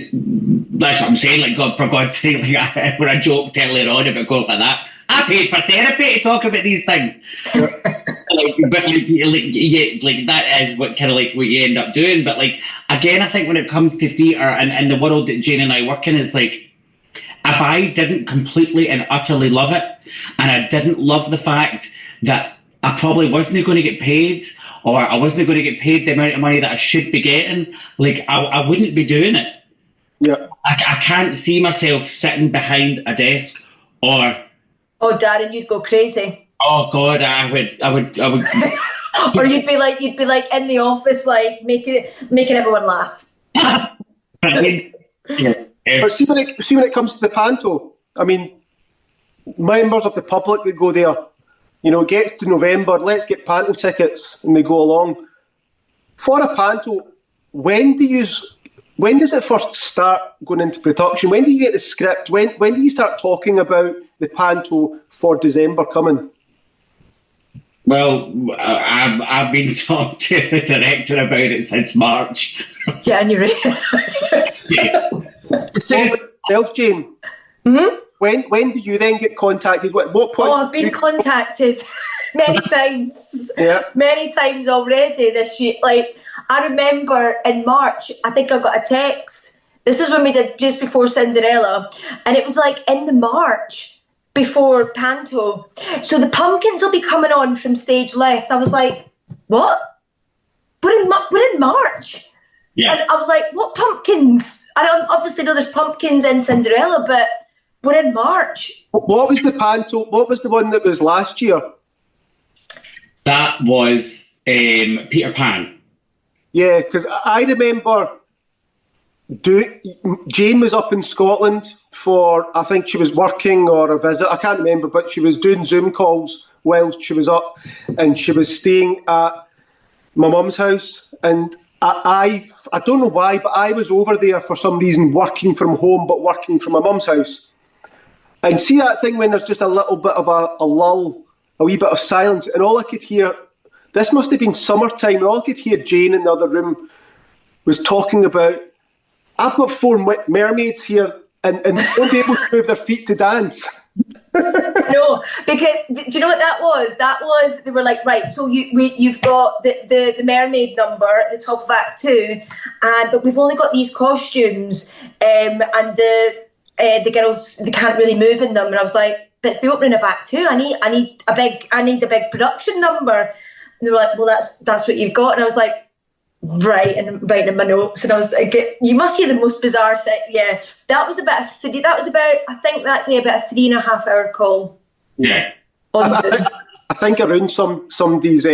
that's what I'm saying. Like, God, for God's sake, like when I joked earlier on about going like that, I paid for therapy to talk about these things. But that is what kind of like what you end up doing. But like again, I think when it comes to theatre and the world that Jane and I work in, it's like, if I didn't completely and utterly love it, and I didn't love the fact that I probably wasn't going to get paid, or I wasn't going to get paid the amount of money that I should be getting, like I wouldn't be doing it. Yeah, I can't see myself sitting behind a desk or. Oh, Darren, you'd go crazy. Oh God, I would. Or you'd be like in the office, like making everyone laugh. Right. Yeah. But see when it comes to the panto, I mean, members of the public that go there, it gets to November, let's get panto tickets, and they go along. For a panto, when does it first start going into production? When do you get the script? When do you start talking about the panto for December coming? Well, I've been talking to the director about it since March. January. Yeah. Self, Jane. Mm-hmm. When do you then get contacted? What point? Oh, I've been contacted many times. Yeah. Many times already this year. Like, I remember in March, I think I got a text. This was when we did just before Cinderella, and it was like in the March before Panto. So the Pumpkins will be coming on from stage left. I was like, what? We're in March. Yeah. And I was like, what Pumpkins? I don't obviously know there's Pumpkins in Cinderella, but we're in March. What was the panto? What was the one that was last year? That was Peter Pan. Yeah, because I remember Jane was up in Scotland for, I think she was working or a visit, I can't remember, but she was doing Zoom calls whilst she was up, and she was staying at my mum's house, and I don't know why, but I was over there for some reason working from home but working from my mum's house. And see that thing when there's just a little bit of a lull, a wee bit of silence, and all I could hear, this must have been summertime, and all I could hear Jane in the other room was talking about, I've got 4 mermaids here and they won't be able to move their feet to dance. No, because do you know what that was? That was, they were like, right, so you've got the mermaid number at the top of Act 2, but we've only got these costumes, and the girls, they can't really move in them. And I was like, but it's the opening of Act 2. I need a big production number. And they were like, well, that's what you've got. And I was like, right, and writing in my notes, and I was like, you must hear the most bizarre thing. Yeah, that was about I think that day about a 3.5 hour call. Yeah. I think I ruined somebody's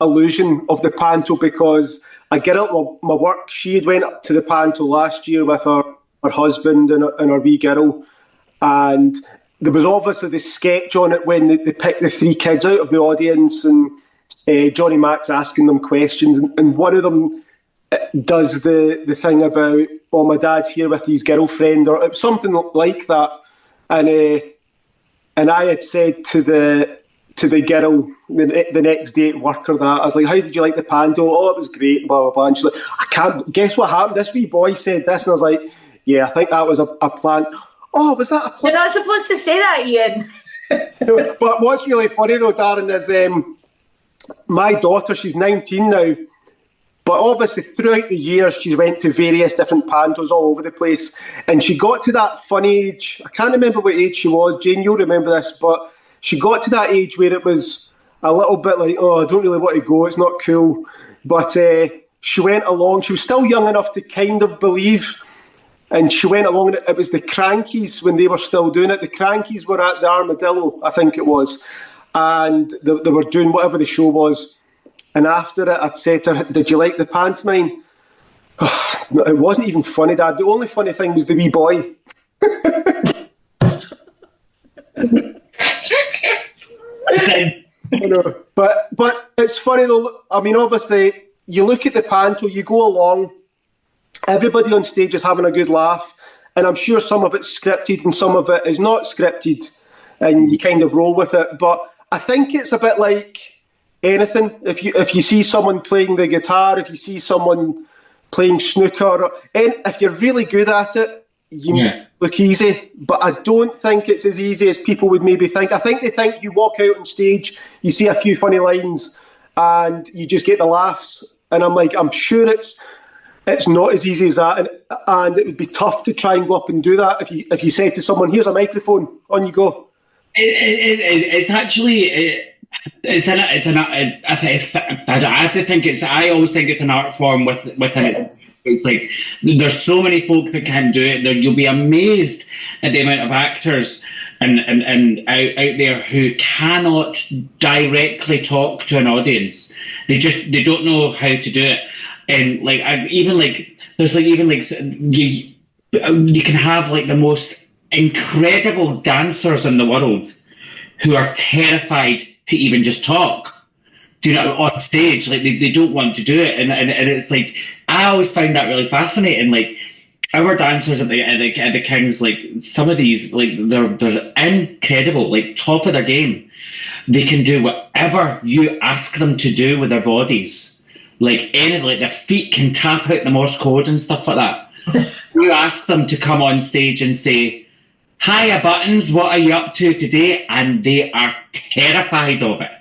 illusion of the panto, because a girl at my work, she had went up to the panto last year with her husband and her wee girl, and there was obviously the sketch on it when they picked the 3 kids out of the audience, and Johnny Mac's asking them questions, and one of them does the thing about, oh, my dad's here with his girlfriend, or something like that, and I had said to the girl the next day at work or that, I was like, how did you like the panto? Oh, it was great, blah blah blah. And she's like, I can't guess what happened. This wee boy said this, and I was like, yeah, I think that was a plan. Oh, was that a plan? You're not supposed to say that, Ian. No, but what's really funny though, Darren, is my daughter, she's 19 now, but obviously throughout the years she's went to various different pantos all over the place, and she got to that fun age, I can't remember what age she was, Jane, you'll remember this, but she got to that age where it was a little bit like, oh, I don't really want to go, it's not cool, but she went along. She was still young enough to kind of believe, and she went along. It was the Crankies when they were still doing it. The Crankies were at the Armadillo, I think it was, and they were doing whatever the show was. And after it, I'd said to her, "Did you like the pantomime?" It wasn't even funny, Dad. The only funny thing was the wee boy. You know, but it's funny though. I mean, obviously, you look at the panto, you go along, everybody on stage is having a good laugh, and I'm sure some of it's scripted and some of it is not scripted, and you kind of roll with it. But I think it's a bit like anything. If you see someone playing the guitar, if you see someone playing snooker, and if you're really good at it, you look easy. But I don't think it's as easy as people would maybe think. I think they think you walk out on stage, you see a few funny lines, and you just get the laughs. And I'm like, I'm sure it's not as easy as that, and it would be tough to try and go up and do that if you said to someone, "Here's a microphone, on you go." It's actually. I always think it's an art form within it. It's like there's so many folk that can do it. You'll be amazed at the amount of actors and out there who cannot directly talk to an audience. They don't know how to do it. And like you can have like the most incredible dancers in the world who are terrified to even just talk, do you know, on stage. Like they don't want to do it, and it's like I always find that really fascinating. Like our dancers at the Kings, like some of these, like they're incredible, like top of their game. They can do whatever you ask them to do with their bodies. Like their feet can tap out the Morse code and stuff like that. You ask them to come on stage and say, "Hiya, Buttons, what are you up to today?" And they are terrified of it.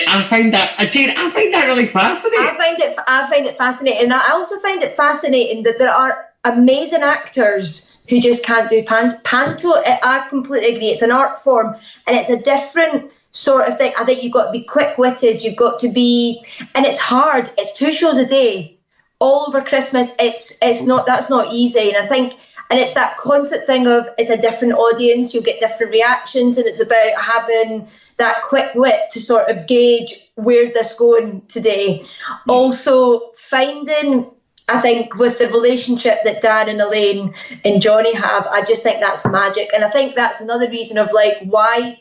I find that, Jane, really fascinating. I find it fascinating. And I also find it fascinating that there are amazing actors who just can't do panto. I completely agree. It's an art form, and it's a different sort of thing. I think you've got to be quick-witted. You've got to be, and it's hard. It's 2 shows a day, all over Christmas. That's not easy. And I think, and it's that constant thing of it's a different audience, you'll get different reactions, and it's about having that quick wit to sort of gauge where's this going today. Also finding, I think, with the relationship that Dan and Elaine and Johnny have, I just think that's magic. And I think that's another reason of like why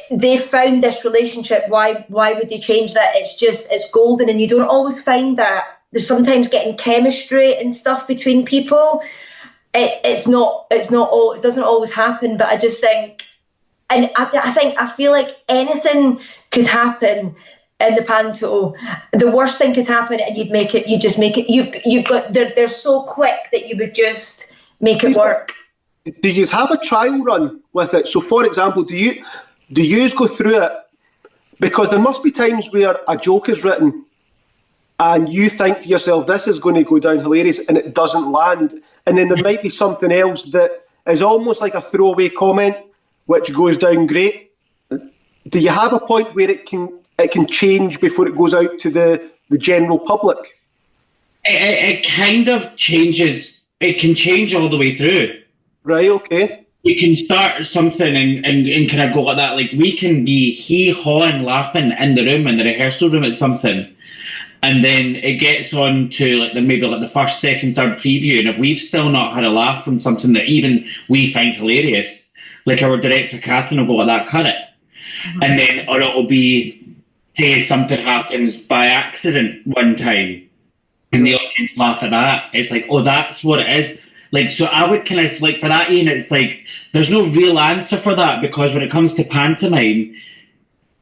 they found this relationship. Why would they change that? It's golden, and you don't always find that. There's sometimes getting chemistry and stuff between people. It doesn't always happen, but I just think, and I feel like anything could happen in the panto. The worst thing could happen, and you just make it. You've got they're so quick that you would just make it work. Do you have a trial run with it? So, for example, do you go through it? Because there must be times where a joke is written, and you think to yourself, "This is going to go down hilarious," and it doesn't land. And then there might be something else that is almost like a throwaway comment, which goes down great. Do you have a point where it can change before it goes out to the general public? It kind of changes. It can change all the way through. Right, okay. We can start something and kind of go like that. Like we can be hee-hawing, laughing in the room, in the rehearsal room at something. And then it gets on to like maybe the first, second, third preview, and if we've still not had a laugh from something that even we find hilarious, like our director Catherine will go like that, cut it. Mm-hmm. And then, or it'll be, say something happens by accident one time, and the audience laugh at that. It's like, oh, that's what it is. Like, so I would kind of like for that, Ian. It's like there's no real answer for that, because when it comes to pantomime,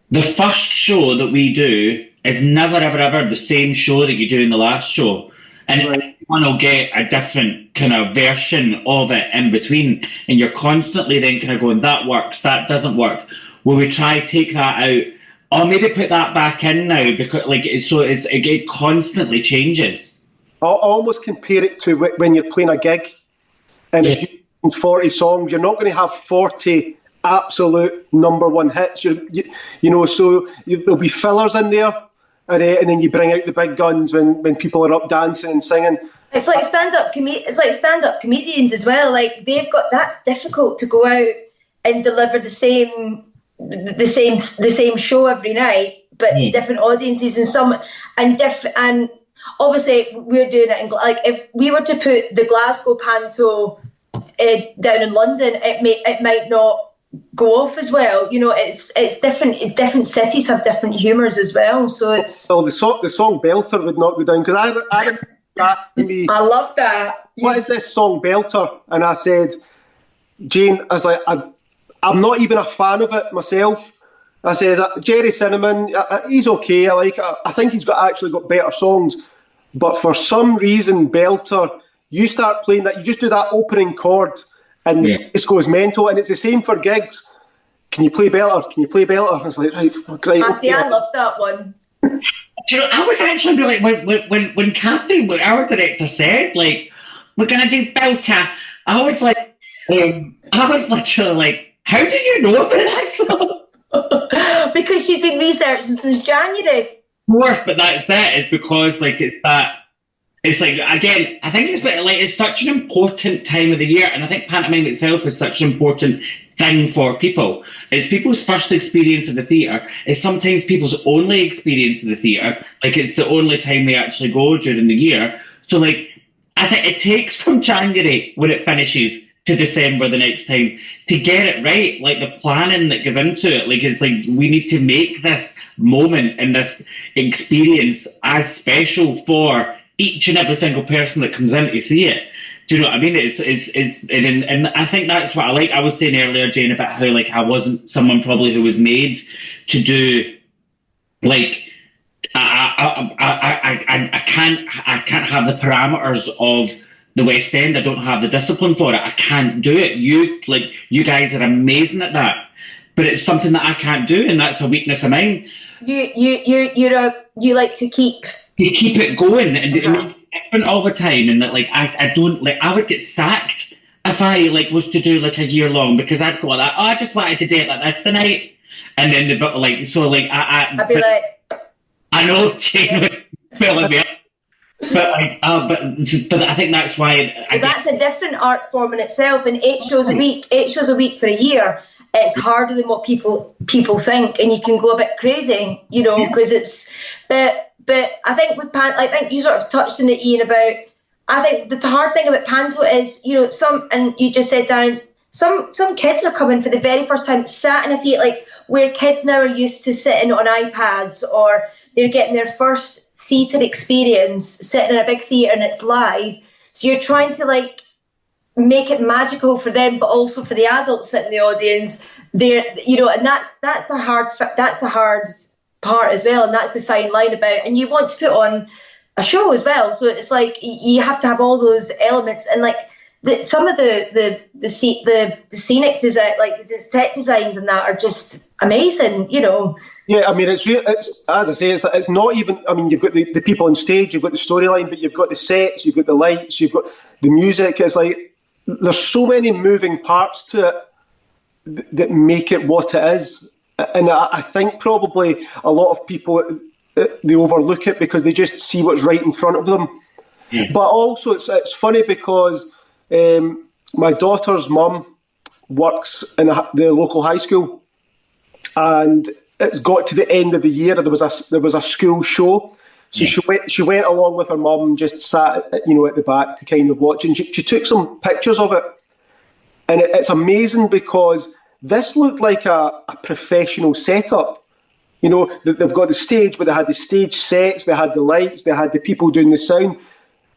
the first show that we do is never, ever, ever the same show that you do in the last show. And everyone will get a different kind of version of it in between. And you're constantly then kind of going, that works, that doesn't work. Will we try take that out? Or maybe put that back in now, because it constantly changes. I'll almost compare it to when you're playing a gig. And if you do 40 songs, you're not going to have 40 absolute number one hits. So there'll be fillers in there. and then you bring out the big guns when people are up dancing and singing. It's like stand-up comedians as well. Like that's difficult to go out and deliver the same show every night, but to different audiences and obviously we're doing it in like if we were to put the Glasgow panto down in London, it might not go off as well. It's different. Different cities have different humours as well. So it's the song Belter would not go down because I I love that. What is this song Belter? And I said, Jane, I was like, I'm not even a fan of it myself. I says, Jerry Cinnamon, he's okay. I think he's actually got better songs. But for some reason, Belter, you start playing that, you just do that opening chord and the place goes mental. And it's the same for gigs. Can you play Belter? Can you play Belter? I was like, right, great. I love that one. Do you know, I was actually like, when Catherine, our director, said, like, we're going to do Belter, I was like, I was literally like, how do you know about that song? Because you've been researching since January. Of course, but that's it. It's because, like, it's like, again, I think it's such an important time of the year, and I think pantomime itself is such an important thing for people. It's people's first experience of the theatre. It's sometimes people's only experience of the theatre. Like, it's the only time they actually go during the year. So, like, I think it takes from January when it finishes to December the next time to get it right. Like, the planning that goes into it, like, it's like we need to make this moment and this experience as special for each and every single person that comes in to see it. Do you know what I mean? And I think that's what I like. I was saying earlier, Jane, about how, like, I wasn't someone probably who was made to do, like, I can't have the parameters of the West End. I don't have the discipline for it. I can't do it. You guys are amazing at that, but it's something that I can't do, and that's a weakness of mine. You like to keep it going and different all the time, and that, like, I don't, like, I would get sacked if I, like, was to do, like, a year long, because I'd go like that. I just wanted to do it like this tonight, and then I'd be like, I know Jane would feel like me. But I think that's why that's a different art form in itself. And 8 shows a week for a year, it's harder than what people think, and you can go a bit crazy, because it's. But I think with I think you sort of touched on it, Ian, about. I think the hard thing about panto is, and you just said, Darren, some kids are coming for the very first time, sat in a theatre, like where kids now are used to sitting on iPads, or they're getting their first theatre experience sitting in a big theatre and it's live. So you're trying to, like, make it magical for them, but also for the adults sitting in the audience. And that's the hard part as well, and that's the fine line about. And you want to put on a show as well, so it's like you have to have all those elements, and like some of the scenic design, like the set designs and that, are just amazing. Yeah, I mean, it's as I say, it's not even. I mean, you've got the people on stage, you've got the storyline, but you've got the sets, you've got the lights, you've got the music. It's like there's so many moving parts to it that make it what it is. And I think probably a lot of people, they overlook it because they just see what's right in front of them. Yeah. But also, it's funny because my daughter's mum works in the local high school, and it's got to the end of the year. There was a school show, so she went along with her mum, just sat at the back to kind of watch, and she took some pictures of it, and it's amazing because this looked like a professional setup. They've got the stage, but they had the stage sets, they had the lights, they had the people doing the sound.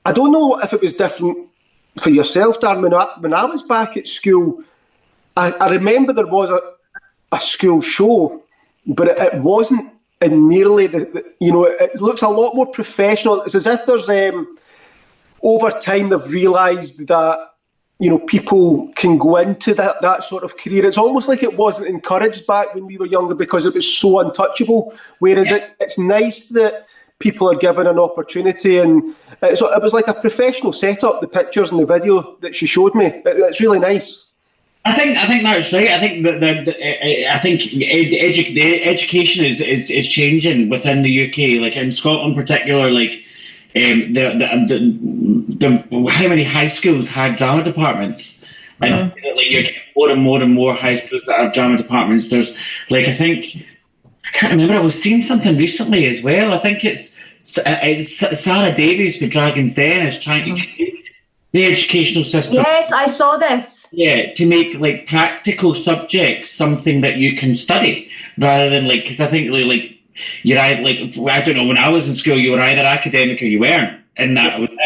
I don't know if it was different for yourself, Darren. When I was back at school, I remember there was a school show, but it wasn't in nearly it looks a lot more professional. It's as if there's over time they've realised that people can go into that sort of career. It's almost like it wasn't encouraged back when we were younger because it was so untouchable, whereas it's nice that people are given an opportunity, and it was like a professional setup, the pictures and the video that she showed me. It's really nice. I think that's right. I think the education is changing within the UK. Like in Scotland, in particular, like the how many high schools had drama departments, and like you're getting more and more and more high schools that have drama departments. There's like I can't remember. I was seeing something recently as well. I think it's Sarah Davies for Dragon's Den is trying to change the educational system. Yes, I saw this. Yeah, to make like practical subjects something that you can study rather than like, because I think like you're either like, I don't know, when I was in school, you were either academic or you weren't, and that was it.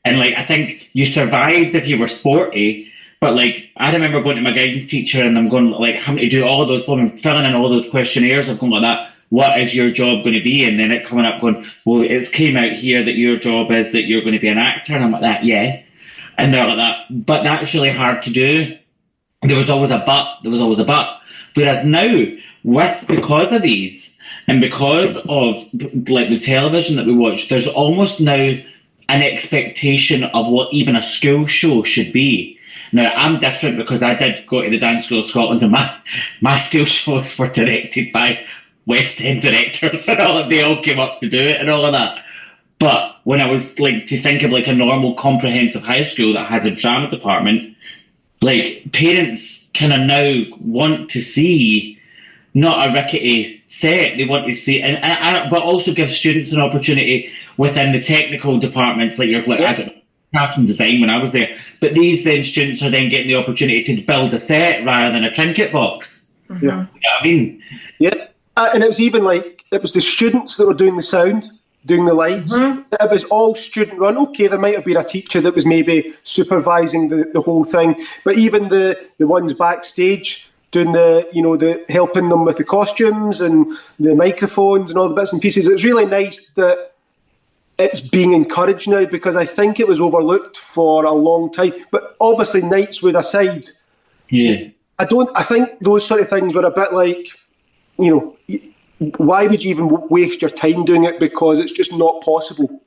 And like, I think you survived if you were sporty, but like, I remember going to my guidance teacher and I'm going like, having to do all of those, filling in all those questionnaires, I'm going like that. What is your job going to be? And then it coming up going, well, it's came out here that your job is that you're going to be an actor. And I'm like that, yeah. And they're like that, but that's really hard to do. There was always a but. Whereas now, because of these, and because of like the television that we watch, there's almost now an expectation of what even a school show should be. Now, I'm different because I did go to the Dance School of Scotland, and my school shows were directed by West End directors, and they all came up to do it and all of that. But when I was like to think of like a normal comprehensive high school that has a drama department, like parents kind of now want to see not a rickety set. They want to see, but also give students an opportunity within the technical departments. Like I don't know, craft and design when I was there. But these then students are then getting the opportunity to build a set rather than a trinket box. Yeah, you know what I mean? Yeah, and it was even like it was the students that were doing the sound, doing the lights. It was all student run. Okay, there might have been a teacher that was maybe supervising the whole thing, but even the ones backstage doing the helping them with the costumes and the microphones and all the bits and pieces. It's really nice that it's being encouraged now, because I think it was overlooked for a long time. But obviously, Knightswood aside, I think those sort of things were a bit like, why would you even waste your time doing it? Because it's just not possible.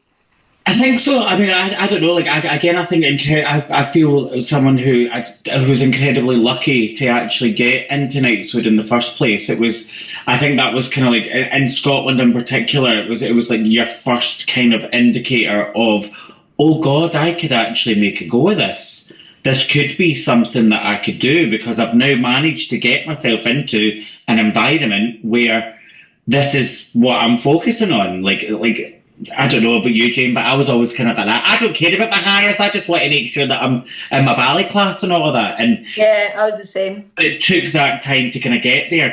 I think so. I mean, I don't know. Like I think I feel someone who's incredibly lucky to actually get into Knightswood in the first place. I think that was kind of like in Scotland in particular. It was like your first kind of indicator of, oh God, I could actually make a go of this. This could be something that I could do, because I've now managed to get myself into an environment where this is what I'm focusing on. Like I don't know about you, Jane, but I was always kind of like that. I don't care about my hires. I just want to make sure that I'm in my ballet class and all of that. And yeah, I was the same. It took that time to kind of get there.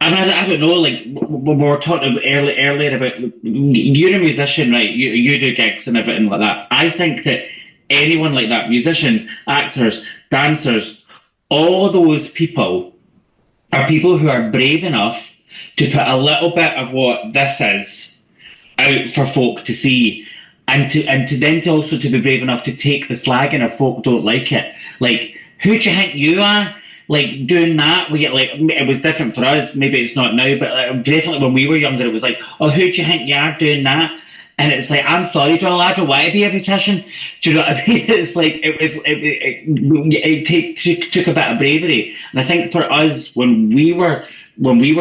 I don't know. Like when we were talking earlier about, you're a musician, right? You do gigs and everything like that. I think that anyone like that, musicians, actors, dancers, all those people are people who are brave enough to put a little bit of what this is out for folk to see, and to also to be brave enough to take the slagging if folk don't like it. Like, who do you think you are? Like, doing that, we get like, it was different for us, maybe it's not now, but definitely when we were younger, it was like, oh, who do you think you are doing that? And it's like, I'm sorry, Joel, I don't want to be a beautician. Do you know what I mean? It's like, it took a bit of bravery. And I think for us, when we were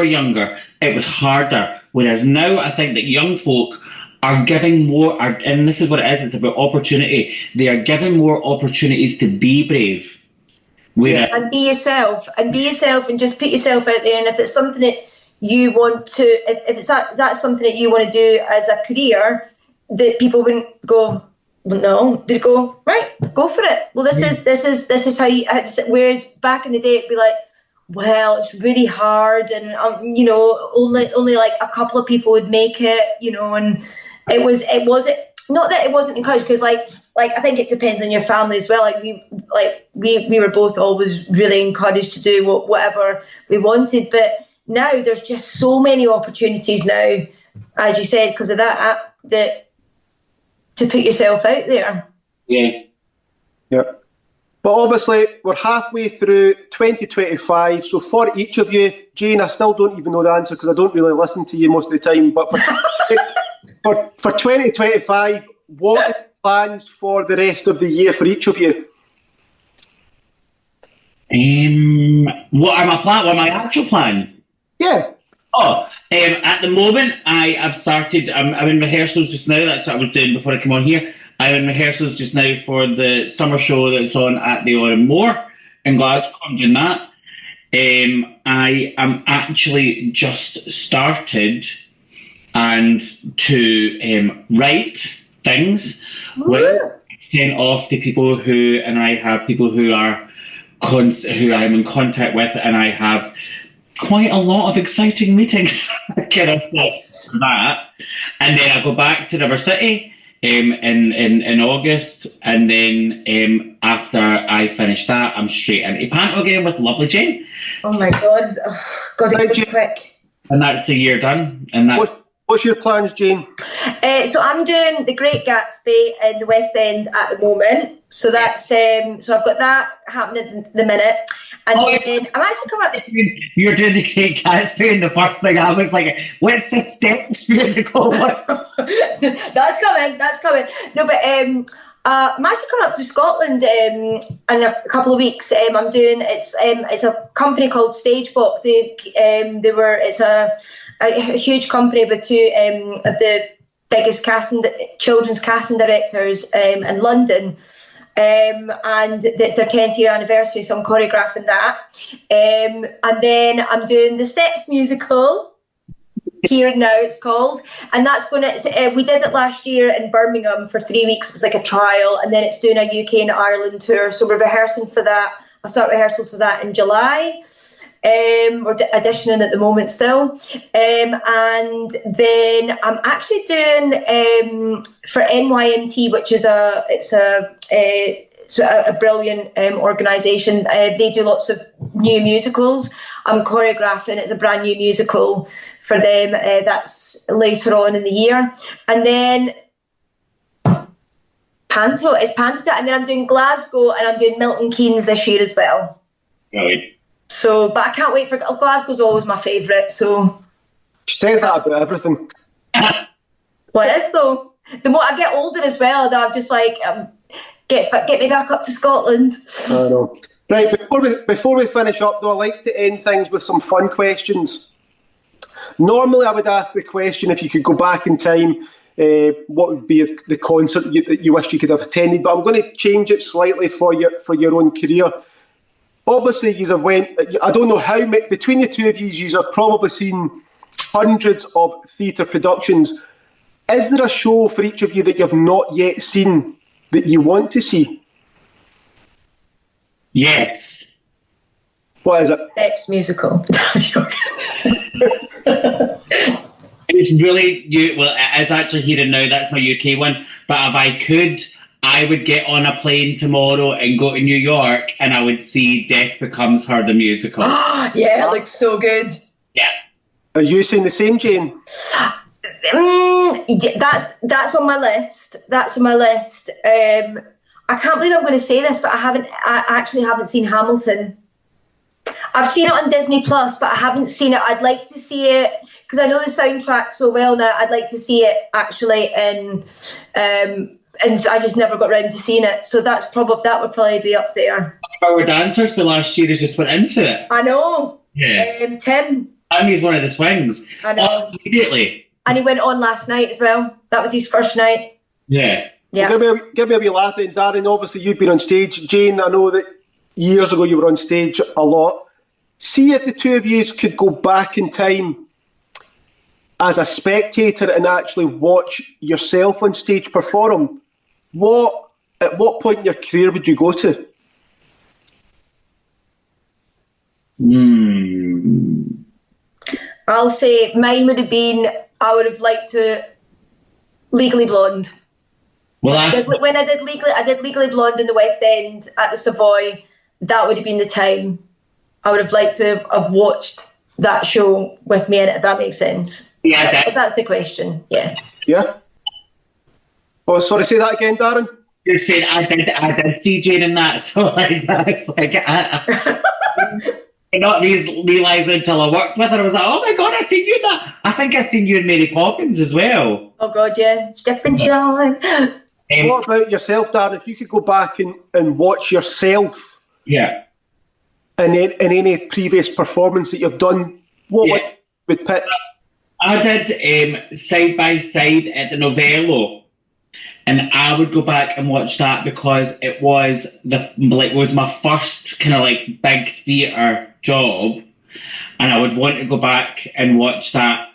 younger, it was harder. Whereas now, I think that young folk are giving more, and this is what it is, it's about opportunity. They are giving more opportunities to be brave. And be yourself, and just put yourself out there. And if it's something that you want to, if it's that's something that you want to do as a career, that people wouldn't go, well, no, they'd go, right, go for it. Well, this is how you. Whereas back in the day, it'd be like, well, it's really hard, and only like a couple of people would make it, and it wasn't not that it wasn't encouraged, because like I think it depends on your family as well. We were both always really encouraged to do whatever we wanted, but now there's just so many opportunities now, as you said, because of that to put yourself out there. Yeah. But obviously, we're halfway through 2025, so for each of you, Jane, I still don't even know the answer because I don't really listen to you most of the time, but for 2025, what are the plans for the rest of the year for each of you? What are my plan? What are my actual plans? Yeah. Oh, at the moment, I have started. I'm in rehearsals just now. That's what I was doing before I came on here. I'm in rehearsals just now for the summer show that's on at the Oran Moor in Glasgow. I'm doing that. I am actually just started and to write things. Well, sent off to people who, and I have people who are who I'm in contact with, and I have quite a lot of exciting meetings. Kind of that, and then I go back to River City in August, and then after I finish that, I'm straight into Panto again with Lovely Jane. Oh my God! God, it was quick. And that's the year done. And that's what's your plans, Jane? So I'm doing The Great Gatsby in the West End at the moment. So that's so I've got that happening at the minute. And then I'm actually coming up. You're doing The Great Gatsby, and the first thing I was like, what's this Steps musical? That's coming. No, but I'm actually coming up to Scotland in a couple of weeks. I'm doing it's a company called Stagebox. It's a huge company with two of the biggest children's casting directors in London. And it's their 10th year anniversary, so I'm choreographing that. And then I'm doing the Steps musical. Here and Now it's called, and that's going to we did it last year in Birmingham for 3 weeks. It was like a trial, and then it's doing a UK and Ireland tour, so we're rehearsing for that. I start rehearsals for that in July. We're auditioning at the moment still, and then I'm actually doing for NYMT, which is a brilliant organisation. They do lots of new musicals. I'm choreographing. It's a brand new musical for them. That's later on in the year. And then Panto. It's Panto. And then I'm doing Glasgow and I'm doing Milton Keynes this year as well. Right. So, but I can't wait for Glasgow's always my favourite. So She says that about everything. Well, it is though. The more I get older as well, that I'm just like, get me back up to Scotland. I know. Right, before we finish up though, I like to end things with some fun questions. Normally I would ask the question, if you could go back in time, what would be the concert that you wish you could have attended, but I'm going to change it slightly for your own career. Obviously, you have went, I don't know how many, between the two of you have probably seen hundreds of theatre productions. Is there a show for each of you that you've not yet seen that you want to see? Yes. What is it? Steps musical. It's really well. It is actually Here and Now. That's my UK one. But if I could, I would get on a plane tomorrow and go to New York, and I would see Death Becomes Her, the musical. Yeah, it looks so good. Yeah. Are you saying the same, Jane? That's on my list. That's on my list. I can't believe I'm going to say this, but I actually haven't seen Hamilton. I've seen it on Disney Plus, but I haven't seen it. I'd like to see it because I know the soundtrack so well now. I'd like to see it actually, and I just never got around to seeing it. So that would probably be up there. Our dancers for last year just went into it. I know. Yeah. Tim. He's one of the swings. I know. Immediately. And he went on last night as well. That was his first night. Yeah. Yeah. Well, give me a wee laugh then, Darren. Obviously, you've been on stage. Jane, I know that years ago you were on stage a lot. See if the two of you could go back in time as a spectator and actually watch yourself on stage perform. At what point in your career would you go to? I'll say mine would have been, I would have liked to Legally Blonde. Well, I did Legally Blonde in the West End at the Savoy. That would have been the time. I would have liked to have watched that show with me in it, if that makes sense. Yeah, if that's the question, yeah. Yeah? Oh, sorry, say that again, Darren? You're saying I did see Jane in that, so it's like I not realise until I worked with her. I was like, oh my God, I seen you in that. I think I seen you in Mary Poppins as well. Oh God, yeah. Stepping John. What about yourself, Darren? If you could go back and watch yourself, yeah, in any previous performance that you've done, what one would pick? I did Side by Side at the Novello, and I would go back and watch that because it was my first kind of like big theatre job, and I would want to go back and watch that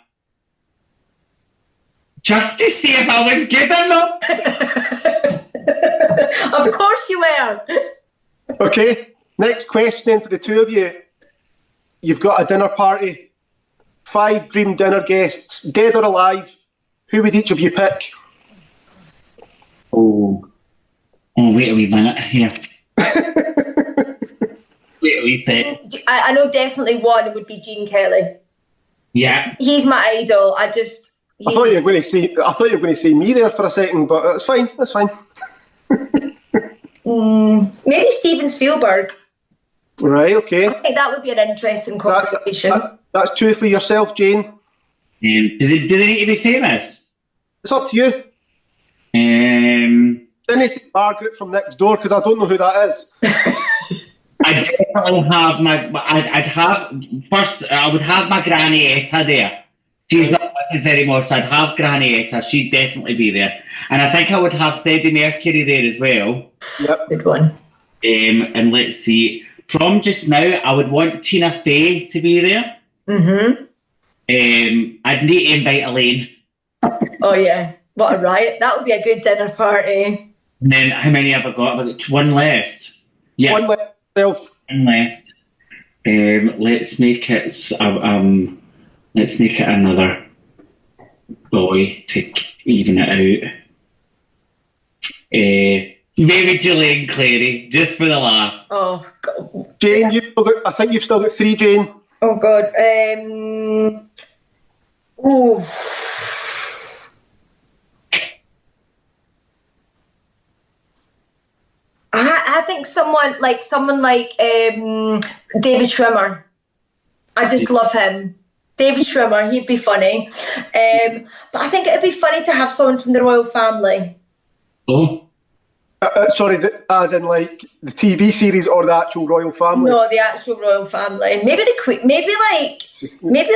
just to see if I was good or not. Of course you were. Okay, next question then for the two of you. You've got a dinner party, 5 dream dinner guests, dead or alive. Who would each of you pick? Oh, wait a wee minute here. Wait a wee sec. I know definitely one would be Gene Kelly. Yeah. He's my idol. I thought you were going to say me there for a second, but that's fine. That's fine. Maybe Steven Spielberg. Right. Okay. I think that would be an interesting conversation. That's 2 for yourself, Jane. Do they need to be famous? It's up to you. Didn't say Margaret from Next Door because I don't know who that is. I definitely have I would have my Granny Etta there. She's not with us anymore, so I'd have Granny Etta. She'd definitely be there. And I think I would have Freddie Mercury there as well. Yep. Good one. And let's see. From just now, I would want Tina Fey to be there. Mm-hmm. I'd need to invite Elaine. Oh, yeah. What a riot. That would be a good dinner party. And then how many have I got? Have I got one left? Yeah. One left. One left. Let's make it another boy to even it out. Maybe Julian Clary, just for the laugh. Oh, God. Jane, I think you've still got 3, Jane. Oh, God. I think someone like David Schwimmer. I just love him. David Schwimmer, he'd be funny. But I think it'd be funny to have someone from the royal family. Oh. Sorry, as in like the TV series or the actual royal family? No, the actual royal family. Maybe the Queen. Maybe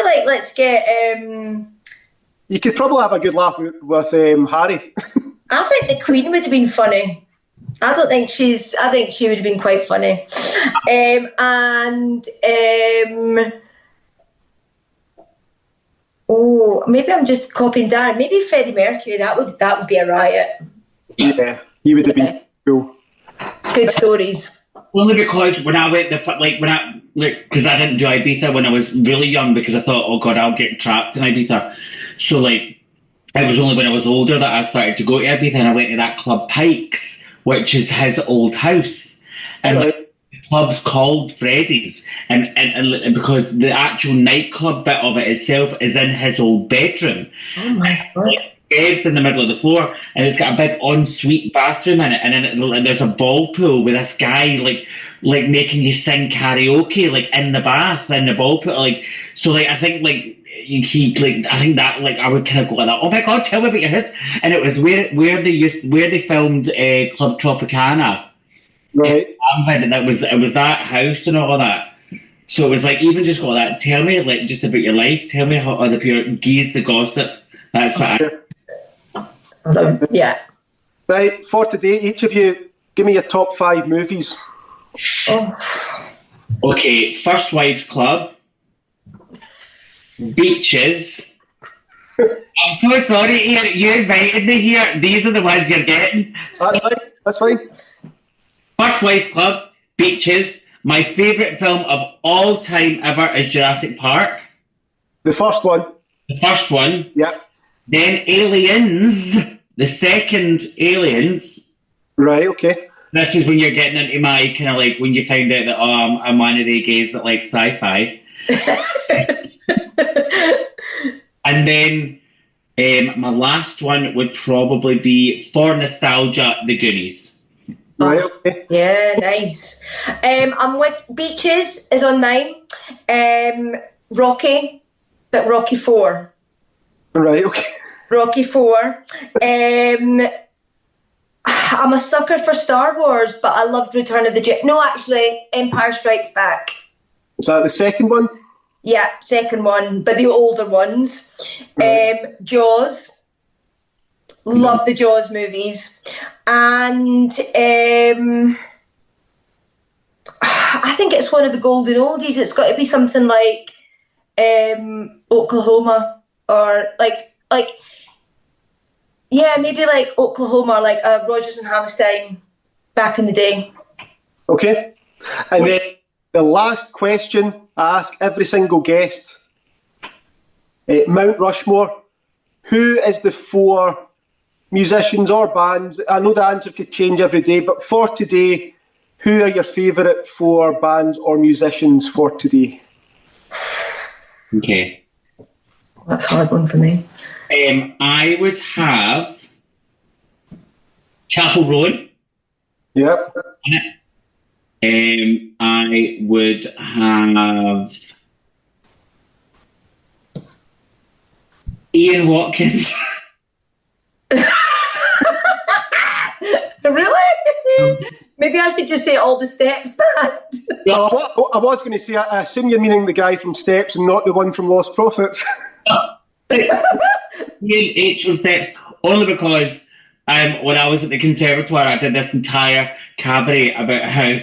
let's get. You could probably have a good laugh with Harry. I think the Queen would have been funny. I think she would have been quite funny. Maybe I'm just copying Darren. Maybe Freddie Mercury. That would be a riot. Yeah, he would have been cool. Good stories. Only because when I went because I didn't do Ibiza when I was really young because I thought, oh God, I'll get trapped in Ibiza. So like, it was only when I was older that I started to go to Ibiza, and I went to that club Pikes, which is his old house, and like, the club's called Freddy's, and because the actual nightclub bit of it itself is in his old bedroom. Oh my God. Like, bed's in the middle of the floor, and it's got a big ensuite bathroom in it, and then there's a ball pool with this guy like making you sing karaoke like in the bath in the ball pool, like so like I think like he like I think that like I would kind of go like that. Oh my God, tell me about your house. And it was where they filmed Club Tropicana. Right. It was that house and all of that. So it was like even just go that. Tell me like just about your life. Tell me how other people geese the gossip. That's what yeah. Right, for today, each of you, give me your top 5 movies. Oh. Okay, First Wives Club, Beaches. I'm so sorry, Ian, you invited me here. These are the ones you're getting. That's fine. First Wives Club, Beaches. My favourite film of all time ever is Jurassic Park. The first one. The first one. Yeah. Then Aliens, the second Aliens. Right, okay. This is when you're getting into my kind of like when you find out that I'm one of the gays that like sci-fi. And then my last one would probably be, for nostalgia, The Goonies. Right, okay. Yeah, nice. I'm with Beaches is on mine. Rocky, but Rocky 4. Right, okay. Rocky 4. I'm a sucker for Star Wars, but I loved Return of the Jedi. No, actually, Empire Strikes Back. Is that the second one? Yeah, second one, but the older ones. Right. Jaws. Love the Jaws movies. And I think it's one of the golden oldies. It's got to be something like Oklahoma, or yeah, maybe like Oklahoma, like Rodgers and Hammerstein back in the day. Okay. And then the last question I ask every single guest. Mount Rushmore. Who is the 4 musicians or bands? I know the answer could change every day, but for today, who are your favourite 4 bands or musicians for today? Okay. That's a hard one for me. I would have Chapel Roan. Yep. I would have Ian Watkins. Really? Maybe I should just say All the Steps band. Well, I was going to say, I assume you're meaning the guy from Steps and not the one from Lost Prophets. Ian H from Steps, only because when I was at the conservatoire, I did this entire cabaret about how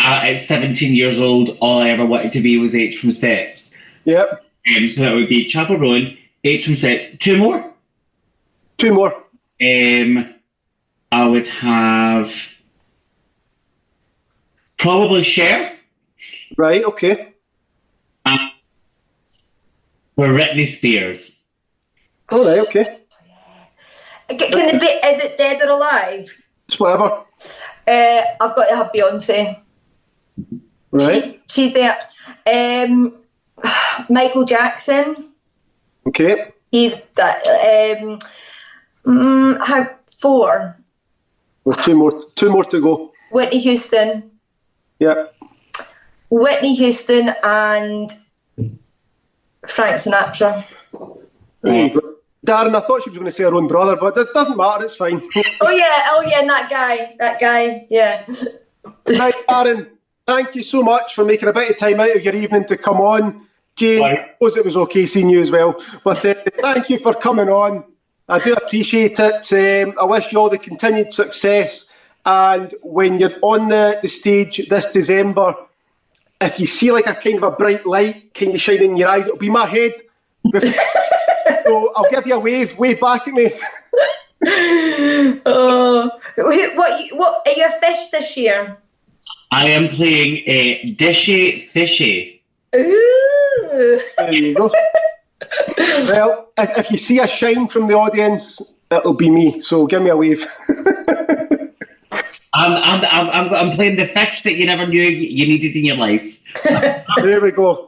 at 17 years old, all I ever wanted to be was H from Steps. Yep. So that would be Chapel Roan, H from Steps. 2 more? 2 more. I would have probably Cher. Right, okay. Or Britney Spears. All right, okay. Can it be? Is it dead or alive? It's whatever. I've got to have Beyonce. Right. She's there. Michael Jackson. Okay. He's got. I have 4. Well, 2 more to go. Whitney Houston. Yep. Whitney Houston and Frank Sinatra. There you go. Darren, I thought she was going to say her own brother, but it doesn't matter, it's fine. Oh yeah, and that guy, yeah. Right, Darren, thank you so much for making a bit of time out of your evening to come on. Jane, I suppose it was okay seeing you as well, but thank you for coming on. I do appreciate it. I wish you all the continued success, and when you're on the stage this December, if you see like a kind of a bright light kind of shining in your eyes, it'll be my head. So I'll give you a wave back at me. Oh, what are you a fish this year? I am playing a Dishy Fishy. Ooh. There you go. Well, if you see a shine from the audience, it'll be me. So give me a wave. I'm playing the fish that you never knew you needed in your life. There we go.